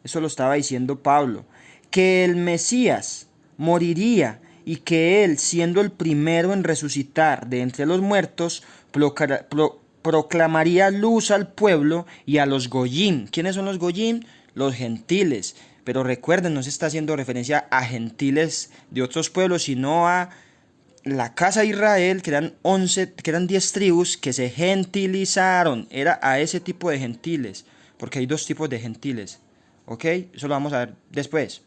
Eso lo estaba diciendo Pablo, que el Mesías moriría y que él, siendo el primero en resucitar de entre los muertos, proclamaría luz al pueblo y a los goyim. ¿Quiénes son los goyim? Los gentiles. Pero recuerden, no se está haciendo referencia a gentiles de otros pueblos, sino a la casa de Israel, que eran 10 tribus que se gentilizaron. Era a ese tipo de gentiles, porque hay dos tipos de gentiles. ¿Ok? Eso lo vamos a ver después.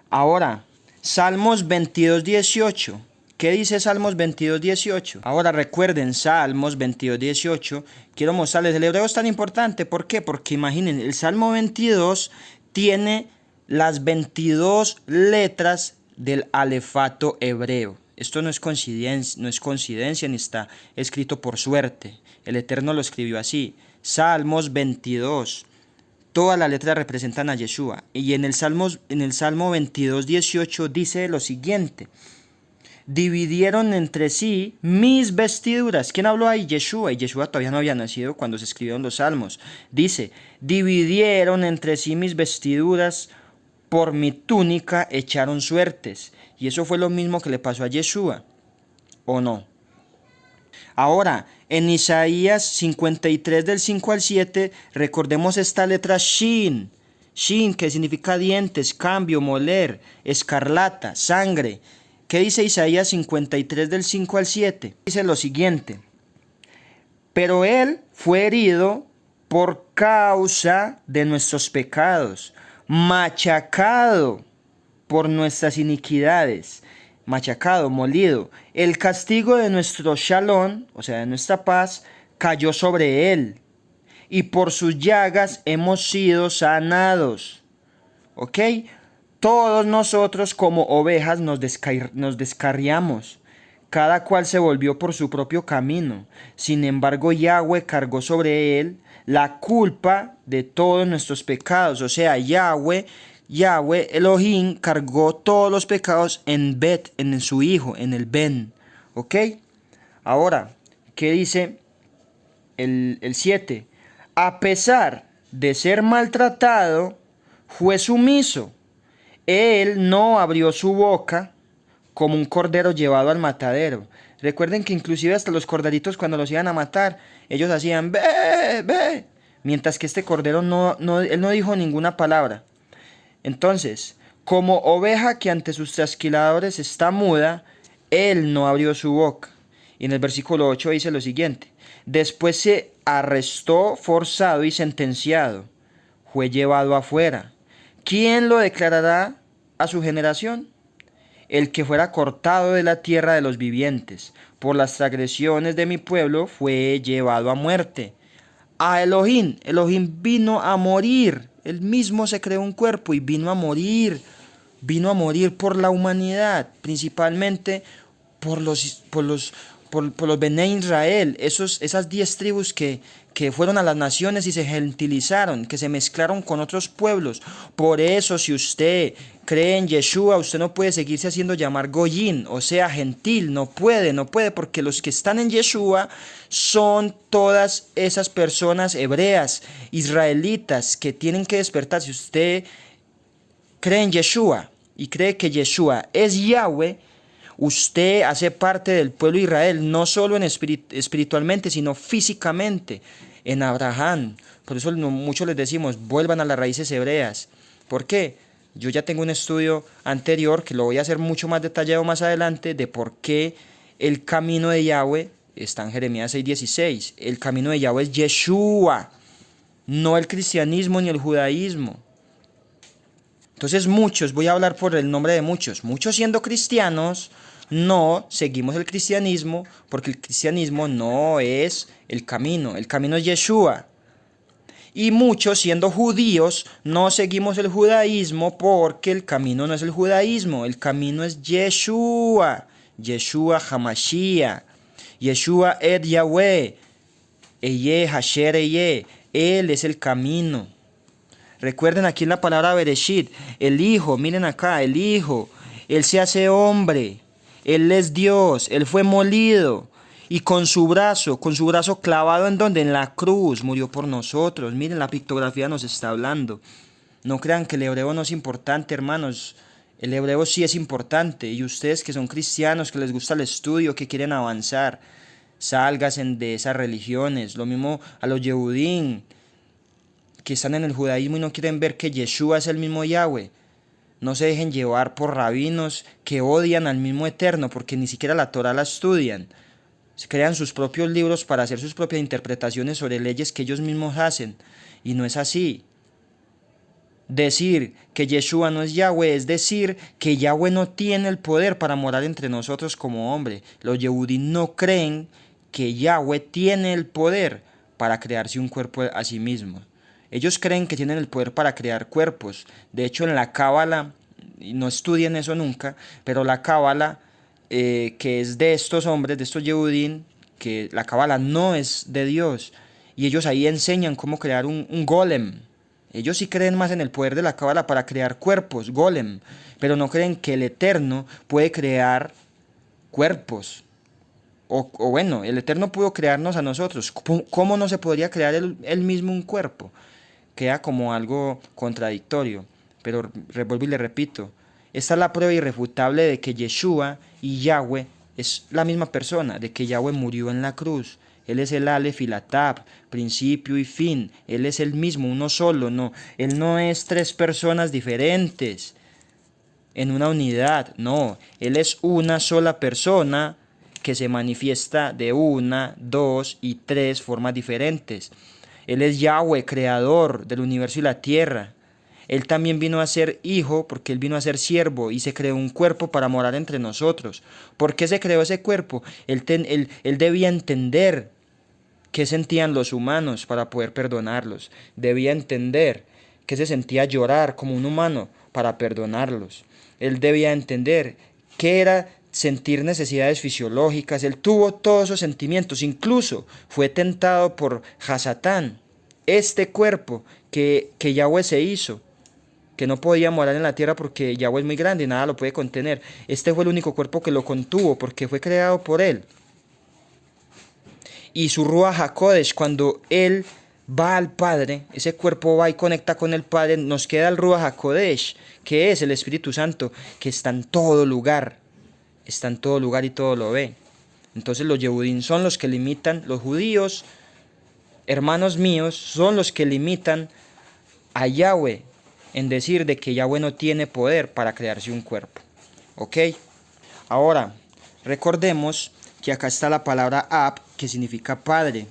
Ahora, Salmos 22:18. ¿Qué dice Salmos 22:18? Ahora recuerden, Salmos 22:18. Quiero mostrarles, el hebreo es tan importante. ¿Por qué? Porque imaginen, el Salmo 22 tiene las 22 letras del alefato hebreo. Esto no es coincidencia ni está escrito por suerte. El Eterno lo escribió así. Salmos 22. Todas las letras representan a Yeshua. Y en el Salmo 22:18 dice lo siguiente. Dividieron entre sí mis vestiduras. ¿Quién habló ahí? Yeshua. Y Yeshua todavía no había nacido cuando se escribieron los salmos. Dice, dividieron entre sí mis vestiduras, por mi túnica echaron suertes. Y eso fue lo mismo que le pasó a Yeshua. ¿O no? Ahora, en Isaías 53 del 5 al 7, recordemos esta letra Shin. Shin, que significa dientes, cambio, moler, escarlata, sangre. ¿Qué dice Isaías 53 del 5 al 7? Dice lo siguiente. Pero Él fue herido por causa de nuestros pecados, machacado por nuestras iniquidades, machacado, molido. El castigo de nuestro shalom, o sea, de nuestra paz, cayó sobre Él, y por sus llagas hemos sido sanados. ¿Ok? Todos nosotros como ovejas nos descarriamos. Cada cual se volvió por su propio camino. Sin embargo, Yahweh cargó sobre él la culpa de todos nuestros pecados. O sea, Yahweh Elohim cargó todos los pecados en Bet, en su hijo, en el Ben. ¿Ok? Ahora, ¿qué dice el 7? A pesar de ser maltratado, fue sumiso. Él no abrió su boca como un cordero llevado al matadero. Recuerden que inclusive hasta los corderitos cuando los iban a matar, ellos hacían ve, ve, mientras que este cordero él no dijo ninguna palabra. Entonces, como oveja que ante sus trasquiladores está muda, él no abrió su boca. Y en el versículo 8 dice lo siguiente: después se arrestó, forzado y sentenciado, fue llevado afuera. ¿Quién lo declarará a su generación? El que fuera cortado de la tierra de los vivientes. Por las transgresiones de mi pueblo fue llevado a muerte. A Elohim vino a morir. Él mismo se creó un cuerpo y vino a morir. Vino a morir por la humanidad, principalmente por los Bené Israel, esas 10 tribus que fueron a las naciones y se gentilizaron, que se mezclaron con otros pueblos. Por eso, si usted cree en Yeshua, usted no puede seguirse haciendo llamar Goyín, o sea, gentil. No puede, porque los que están en Yeshua son todas esas personas hebreas, israelitas, que tienen que despertar. Si usted cree en Yeshua y cree que Yeshua es Yahweh, usted hace parte del pueblo de Israel, no solo espiritualmente, sino físicamente, en Abraham. Por eso muchos les decimos, vuelvan a las raíces hebreas. ¿Por qué? Yo ya tengo un estudio anterior, que lo voy a hacer mucho más detallado más adelante, de por qué el camino de Yahweh está en Jeremías 6:16. El camino de Yahweh es Yeshua, no el cristianismo ni el judaísmo. Entonces voy a hablar por el nombre de muchos siendo cristianos, no seguimos el cristianismo, porque el cristianismo no es el camino es Yeshua. Y muchos siendo judíos, no seguimos el judaísmo, porque el camino no es el judaísmo, el camino es Yeshua, Yeshua Hamashiach, Yeshua et Yahweh, Eye Hasher Eye, Él es el camino. Recuerden aquí en la palabra Bereshit, el Hijo, miren acá, el Hijo, Él se hace hombre, Él es Dios, Él fue molido y con su brazo clavado ¿en dónde? En la cruz, murió por nosotros. Miren, la pictografía nos está hablando. No crean que el hebreo no es importante, hermanos. El hebreo sí es importante, y ustedes que son cristianos, que les gusta el estudio, que quieren avanzar, sálganse de esas religiones. Lo mismo a los Yehudim, que están en el judaísmo y no quieren ver que Yeshua es el mismo Yahweh. No se dejen llevar por rabinos que odian al mismo Eterno, porque ni siquiera la Torah la estudian. Se crean sus propios libros para hacer sus propias interpretaciones sobre leyes que ellos mismos hacen. Y no es así. Decir que Yeshua no es Yahweh es decir que Yahweh no tiene el poder para morar entre nosotros como hombre. Los Yehudim no creen que Yahweh tiene el poder para crearse un cuerpo a sí mismo. Ellos creen que tienen el poder para crear cuerpos. De hecho, en la Cábala, y no estudien eso nunca, pero la Cábala, que es de estos hombres, de estos Yehudim, que la Cábala no es de Dios, y ellos ahí enseñan cómo crear un golem. Ellos sí creen más en el poder de la Cábala para crear cuerpos, golem, pero no creen que el Eterno puede crear cuerpos. O bueno, el Eterno pudo crearnos a nosotros. ¿Cómo no se podría crear él mismo un cuerpo? Queda como algo contradictorio. Pero vuelvo y le repito, esta es la prueba irrefutable de que Yeshua y Yahweh es la misma persona, de que Yahweh murió en la cruz. Él es el Aleph y la Tab, principio y fin. Él es el mismo, uno solo. No, Él no es 3 personas diferentes en una unidad. No, Él es una sola persona que se manifiesta de una, dos y tres formas diferentes. Él es Yahweh, creador del universo y la tierra. Él también vino a ser hijo porque Él vino a ser siervo y se creó un cuerpo para morar entre nosotros. ¿Por qué se creó ese cuerpo? Él debía entender qué sentían los humanos para poder perdonarlos. Debía entender qué se sentía llorar como un humano para perdonarlos. Él debía entender qué era sentir necesidades fisiológicas. Él tuvo todos esos sentimientos. Incluso fue tentado por Hasatán, este cuerpo que Yahweh se hizo, que no podía morar en la tierra porque Yahweh es muy grande y nada lo puede contener. Este fue el único cuerpo que lo contuvo porque fue creado por Él. Y su Ruach HaKodesh, cuando Él va al Padre, ese cuerpo va y conecta con el Padre, nos queda el Ruach HaKodesh, que es el Espíritu Santo, que está en todo lugar y todo lo ve. Entonces los Yehudim son los que limitan, los judíos, hermanos míos, son los que limitan a Yahweh en decir de que Yahweh no tiene poder para crearse un cuerpo. ¿Ok? Ahora, recordemos que acá está la palabra Ab, que significa padre.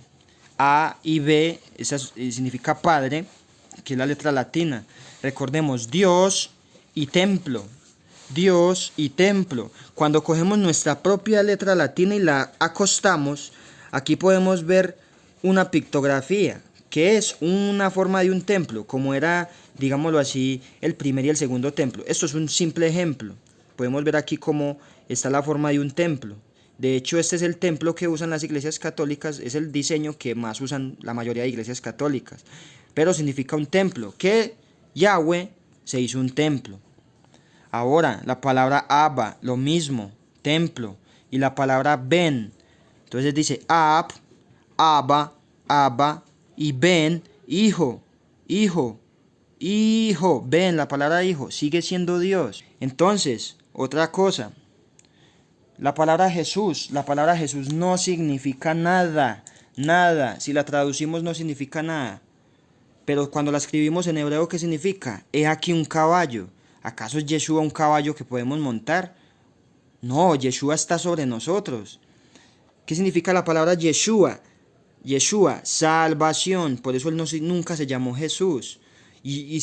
A y B, esa significa padre, que es la letra latina. Recordemos, Dios y templo. Dios y templo. Cuando cogemos nuestra propia letra latina y la acostamos, aquí podemos ver una pictografía, que es una forma de un templo, como era, digámoslo así, el primer y el segundo templo. Esto es un simple ejemplo. Podemos ver aquí cómo está la forma de un templo. De hecho, este es el templo que usan las iglesias católicas, es el diseño que más usan la mayoría de iglesias católicas. Pero significa un templo, que Yahweh se hizo un templo. Ahora, la palabra Abba, lo mismo, templo. Y la palabra Ben, entonces dice Ab, Abba, Abba, y Ben, hijo, hijo, hijo. Ben, la palabra hijo, sigue siendo Dios. Entonces, otra cosa. La palabra Jesús no significa nada, nada. Si la traducimos no significa nada. Pero cuando la escribimos en hebreo, ¿qué significa? He aquí un caballo. ¿Acaso es Yeshua un caballo que podemos montar? No, Yeshua está sobre nosotros. ¿Qué significa la palabra Yeshua? Yeshua, salvación. Por eso él nunca se llamó Jesús. Y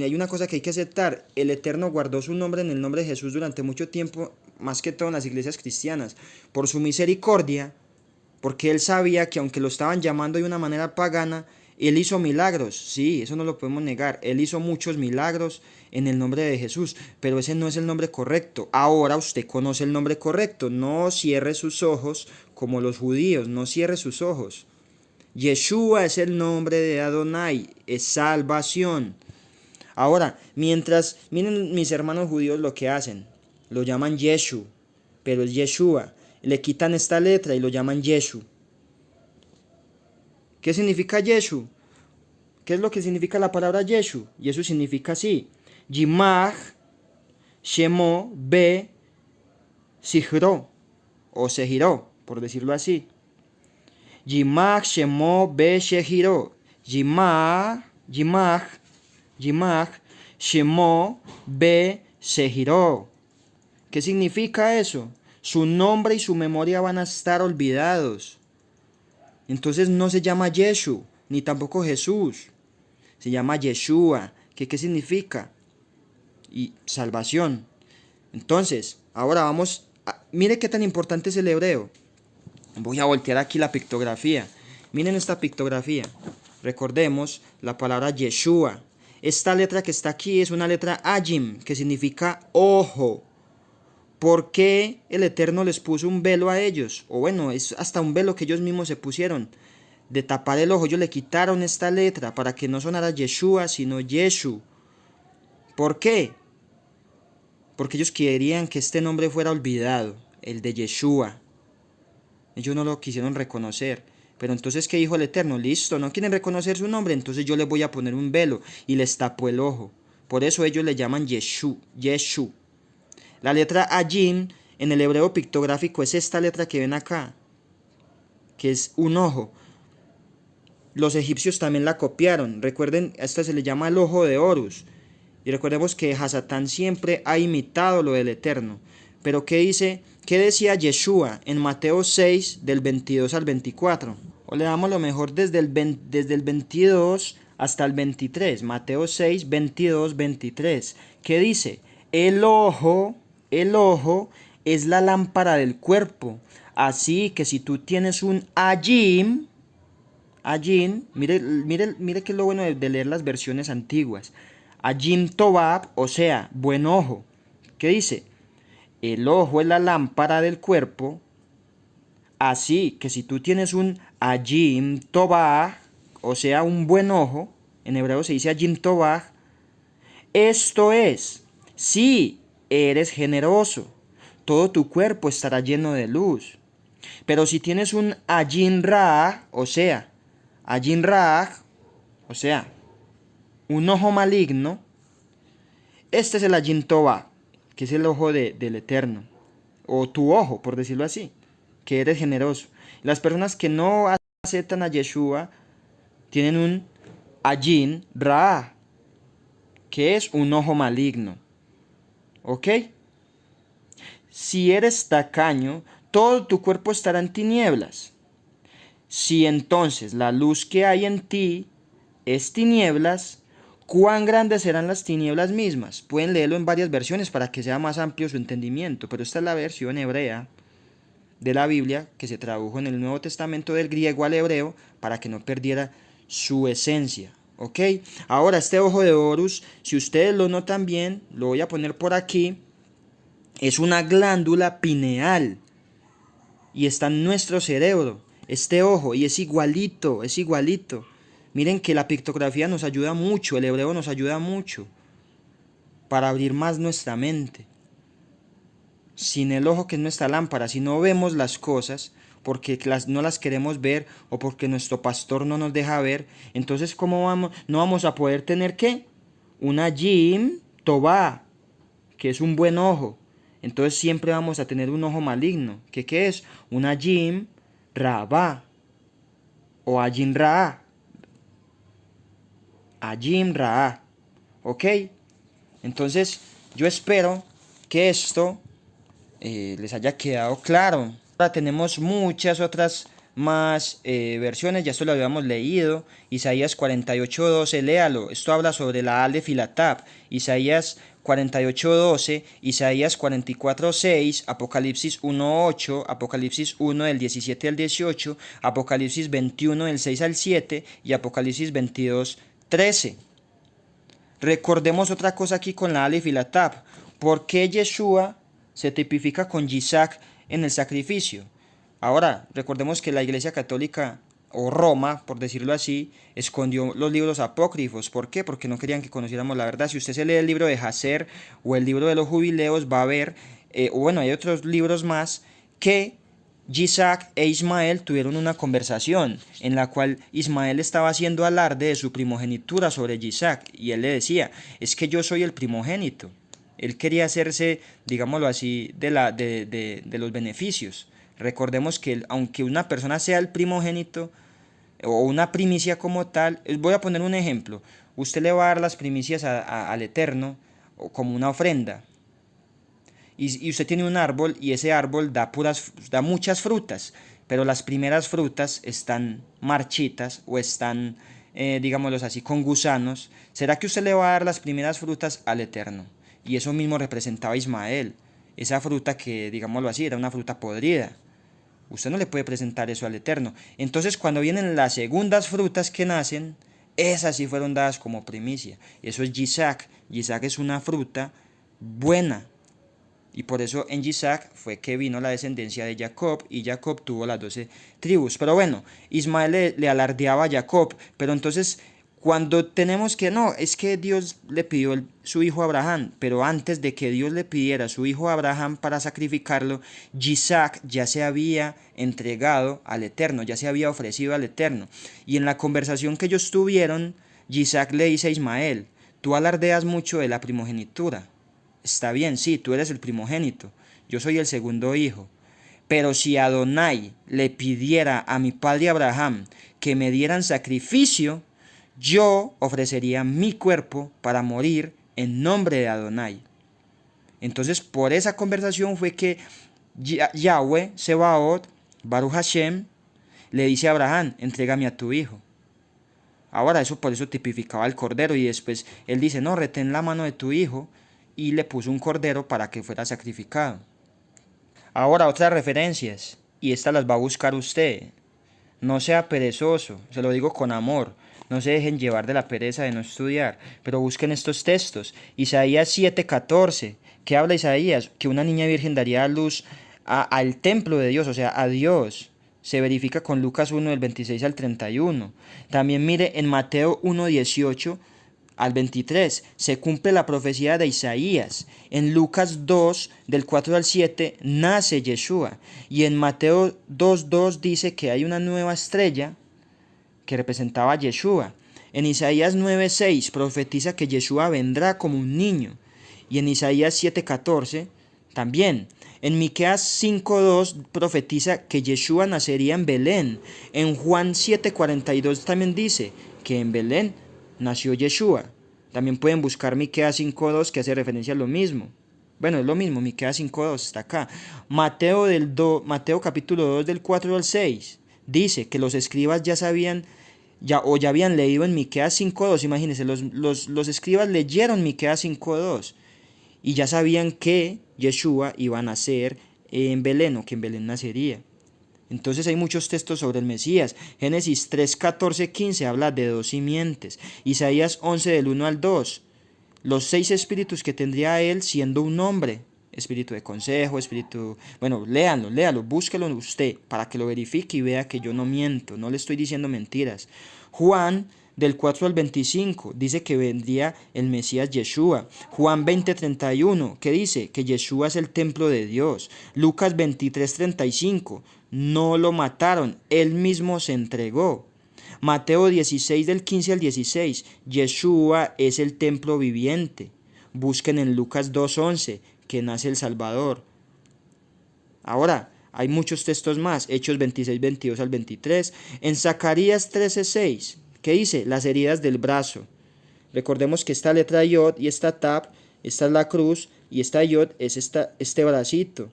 hay una cosa que hay que aceptar. El Eterno guardó su nombre en el nombre de Jesús durante mucho tiempo, más que todo en las iglesias cristianas, por su misericordia, porque él sabía que aunque lo estaban llamando de una manera pagana, él hizo milagros. Sí, eso no lo podemos negar. Él hizo muchos milagros en el nombre de Jesús, pero ese no es el nombre correcto. Ahora usted conoce el nombre correcto. No cierre sus ojos como los judíos, no cierre sus ojos. Yeshua es el nombre de Adonai, es salvación. Ahora, miren mis hermanos judíos lo que hacen, lo llaman Yeshu, pero es Yeshua. Le quitan esta letra y lo llaman Yeshu. ¿Qué significa Yeshu? ¿Qué es lo que significa la palabra Yeshu? Yeshu significa así: Yimach, Shemo, Be, Sihro, o Sehiro, por decirlo así. Yimach, Shemo, Be, Shehiro. Yimach, Shemo, Be, Sehiro. ¿Qué significa eso? Su nombre y su memoria van a estar olvidados. Entonces no se llama Yeshu, ni tampoco Jesús. Se llama Yeshua. ¿Qué significa? Y salvación. Entonces, ahora vamos mire qué tan importante es el hebreo. Voy a voltear aquí la pictografía. Miren esta pictografía. Recordemos la palabra Yeshua. Esta letra que está aquí es una letra Ajim, que significa ojo. ¿Por qué el Eterno les puso un velo a ellos? O bueno, es hasta un velo que ellos mismos se pusieron de tapar el ojo. Ellos le quitaron esta letra para que no sonara Yeshua, sino Yeshu. ¿Por qué? Porque ellos querían que este nombre fuera olvidado, el de Yeshua. Ellos no lo quisieron reconocer. Pero entonces, ¿qué dijo el Eterno? Listo, no quieren reconocer su nombre, entonces yo les voy a poner un velo y les tapo el ojo. Por eso ellos le llaman Yeshu. La letra Ajim en el hebreo pictográfico es esta letra que ven acá, que es un ojo. Los egipcios también la copiaron. Recuerden, a esta se le llama el ojo de Horus. Y recordemos que Hasatán siempre ha imitado lo del Eterno. Pero ¿qué dice ¿Qué decía Yeshua en Mateo 6 del 22 al 24? O le damos lo mejor desde el 22 hasta el 23. Mateo 6, 22, 23. ¿Qué dice? El ojo es la lámpara del cuerpo. Así que si tú tienes un ayim, mire que es lo bueno de leer las versiones antiguas. Ayim Tobab, o sea, buen ojo. ¿Qué dice? El ojo es la lámpara del cuerpo. Así que si tú tienes un Ayim Tobab, o sea, un buen ojo, en hebreo se dice Ayim Tobab, esto es, si eres generoso, todo tu cuerpo estará lleno de luz. Pero si tienes un Ayim Ra, o sea, un ojo maligno, este es el Ayim Tobab, que es el ojo del Eterno, o tu ojo, por decirlo así, que eres generoso. Las personas que no aceptan a Yeshua tienen un Ayim Ra, que es un ojo maligno. ¿Ok? Si eres tacaño, todo tu cuerpo estará en tinieblas. Si entonces la luz que hay en ti es tinieblas, ¿cuán grandes serán las tinieblas mismas? Pueden leerlo en varias versiones para que sea más amplio su entendimiento, pero esta es la versión hebrea de la Biblia que se tradujo en el Nuevo Testamento del griego al hebreo para que no perdiera su esencia. ¿Ok? Ahora este ojo de Horus, si ustedes lo notan bien, lo voy a poner por aquí, es una glándula pineal y está en nuestro cerebro, este ojo, y es igualito, es igualito. Miren que la pictografía nos ayuda mucho, el hebreo nos ayuda mucho para abrir más nuestra mente. Sin el ojo que es nuestra lámpara, si no vemos las cosas porque no las queremos ver o porque nuestro pastor no nos deja ver, entonces no vamos a poder tener ¿qué? Una Yim Tobá, que es un buen ojo. Entonces siempre vamos a tener un ojo maligno. ¿Qué es? Una Yim Rabá o Ayim Ra. Ayim Ra. ¿Ok? Entonces yo espero que esto les haya quedado claro. Ahora tenemos muchas otras más versiones, ya esto lo habíamos leído. Isaías 48:12, léalo. Esto habla sobre la Alef y la Tab. Isaías 48:12, Isaías 44:6, Apocalipsis 1:8, Apocalipsis 1 del 17 al 18, Apocalipsis 21 del 6 al 7 y Apocalipsis 22:13. Recordemos otra cosa aquí con la Alef y la Tab. ¿Por qué Yeshua se tipifica con Yitzhak en el sacrificio? Ahora, recordemos que la Iglesia Católica, o Roma, por decirlo así, escondió los libros apócrifos. ¿Por qué? Porque no querían que conociéramos la verdad. Si usted se lee el libro de Hazer o el libro de los jubileos, va a ver, hay otros libros más, que Yitzhak e Ismael tuvieron una conversación en la cual Ismael estaba haciendo alarde de su primogenitura sobre Yitzhak, y él le decía, es que yo soy el primogénito. Él quería hacerse, digámoslo así, de los beneficios. Recordemos que aunque una persona sea el primogénito o una primicia como tal, voy a poner un ejemplo. Usted le va a dar las primicias al Eterno como una ofrenda. Y usted tiene un árbol y ese árbol da muchas frutas, pero las primeras frutas están marchitas o están, digámoslo así, con gusanos. ¿Será que usted le va a dar las primeras frutas al Eterno? Y eso mismo representaba a Ismael. Esa fruta que, digámoslo así, era una fruta podrida. Usted no le puede presentar eso al Eterno. Entonces, cuando vienen las segundas frutas que nacen, esas sí fueron dadas como primicia. Eso es Yitzhak. Yitzhak es una fruta buena. Y por eso en Yitzhak fue que vino la descendencia de Jacob, y Jacob tuvo las 12 tribus. Pero bueno, Ismael le alardeaba a Jacob. Pero entonces, cuando tenemos que, no, es que Dios le pidió su hijo a Abraham, pero antes de que Dios le pidiera su hijo a Abraham para sacrificarlo, Yitzhak ya se había entregado al Eterno, ya se había ofrecido al Eterno. Y en la conversación que ellos tuvieron, Yitzhak le dice a Ismael, tú alardeas mucho de la primogenitura. Está bien, sí, tú eres el primogénito, yo soy el segundo hijo. Pero si Adonai le pidiera a mi padre Abraham que me dieran sacrificio, yo ofrecería mi cuerpo para morir en nombre de Adonai. Entonces, por esa conversación fue que Yahweh, Sebaot, Baruch Hashem, le dice a Abraham, entrégame a tu hijo. Ahora eso por eso tipificaba al cordero y después él dice, no, retén la mano de tu hijo y le puso un cordero para que fuera sacrificado. Ahora otras referencias, y estas las va a buscar usted. No sea perezoso, se lo digo con amor. No se dejen llevar de la pereza de no estudiar, pero busquen estos textos. Isaías 7:14, que habla Isaías, que una niña virgen daría a luz al templo de Dios, o sea, a Dios. Se verifica con Lucas 1 del 26 al 31. También mire en Mateo 1:18 al 23, se cumple la profecía de Isaías. En Lucas 2, del 4 al 7, nace Yeshua. Y en Mateo 2:2 dice que hay una nueva estrella que representaba a Yeshua. En Isaías 9:6 profetiza que Yeshua vendrá como un niño. Y en Isaías 7:14 también. En Miqueas 5:2 profetiza que Yeshua nacería en Belén. En Juan 7:42 también dice que en Belén nació Yeshua. También pueden buscar Miqueas 5:2 que hace referencia a lo mismo. Bueno, es lo mismo, Miqueas 5:2 está acá. Mateo capítulo 2 del 4 al 6 dice que los escribas ya sabían ya habían leído en Miqueas 5:2. Imagínense, los escribas leyeron Miqueas 5:2 y ya sabían que Yeshua iba a nacer en Belén, o que en Belén nacería. Entonces hay muchos textos sobre el Mesías. Génesis 3, 14, 15 habla de 2 simientes. Isaías 11 del 1 al 2. Los 6 espíritus que tendría él siendo un hombre. Espíritu de consejo, espíritu... Bueno, léalo, búsquelo usted para que lo verifique y vea que yo no miento, no le estoy diciendo mentiras. Juan del 4 al 25 dice que vendría el Mesías Yeshua. Juan 20:31 que dice que Yeshua es el templo de Dios. Lucas 23:35 no lo mataron, él mismo se entregó. Mateo 16 del 15 al 16 Yeshua es el templo viviente. Busquen en Lucas 2:11 que nace el Salvador. Ahora, hay muchos textos más, Hechos 26, 22 al 23. En Zacarías 13:6, ¿qué dice? Las heridas del brazo. Recordemos que esta letra Yod y esta Tab, esta es la cruz, y esta Yod es este bracito.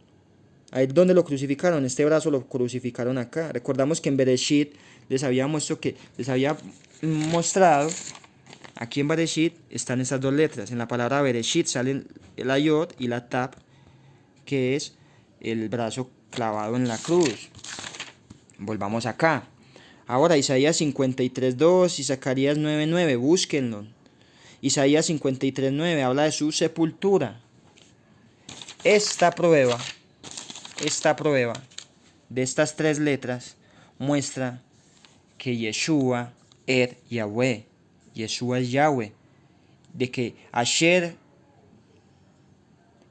Ahí donde lo crucificaron, este brazo lo crucificaron acá. Recordamos que en Bereshit les había mostrado, aquí en Bereshit están estas dos letras. En la palabra Bereshit salen la Yod y la Tab, que es el brazo clavado en la cruz. Volvamos acá. Ahora Isaías 53:2 y Zacarías 9:9, búsquenlo. Isaías 53:9 habla de su sepultura. Esta prueba de estas 3 letras muestra que Yeshua es Yahweh. Yeshua es Yahweh. De que Asher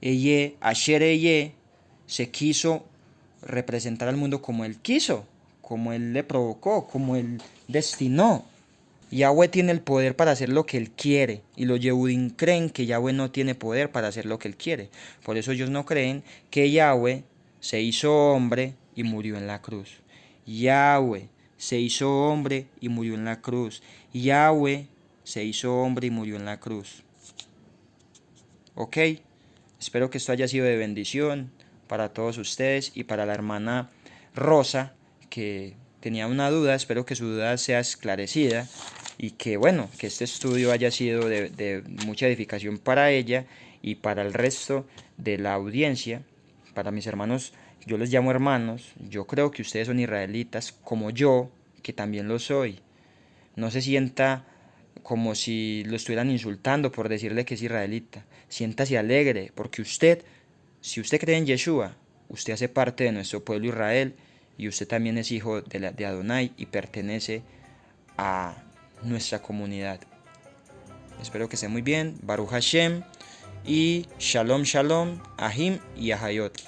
Eye se quiso representar al mundo como él quiso, como él le provocó, como él destinó. Yahweh tiene el poder para hacer lo que él quiere, y los Yehudim creen que Yahweh no tiene poder para hacer lo que él quiere. Por eso ellos no creen que Yahweh se hizo hombre y murió en la cruz. Yahweh se hizo hombre y murió en la cruz. Yahweh se hizo hombre y murió en la cruz. ¿Ok? Espero que esto haya sido de bendición para todos ustedes y para la hermana Rosa, que tenía una duda. Espero que su duda sea esclarecida y que, bueno, que este estudio haya sido de mucha edificación para ella y para el resto de la audiencia. Para mis hermanos, yo les llamo hermanos. Yo creo que ustedes son israelitas como yo, que también lo soy. No se sienta como si lo estuvieran insultando por decirle que es israelita. Siéntase alegre, porque usted, si usted cree en Yeshua, usted hace parte de nuestro pueblo Israel, y usted también es hijo de Adonai y pertenece a nuestra comunidad. Espero que esté muy bien. Baruch Hashem y Shalom Shalom, Ahim y Ahayot.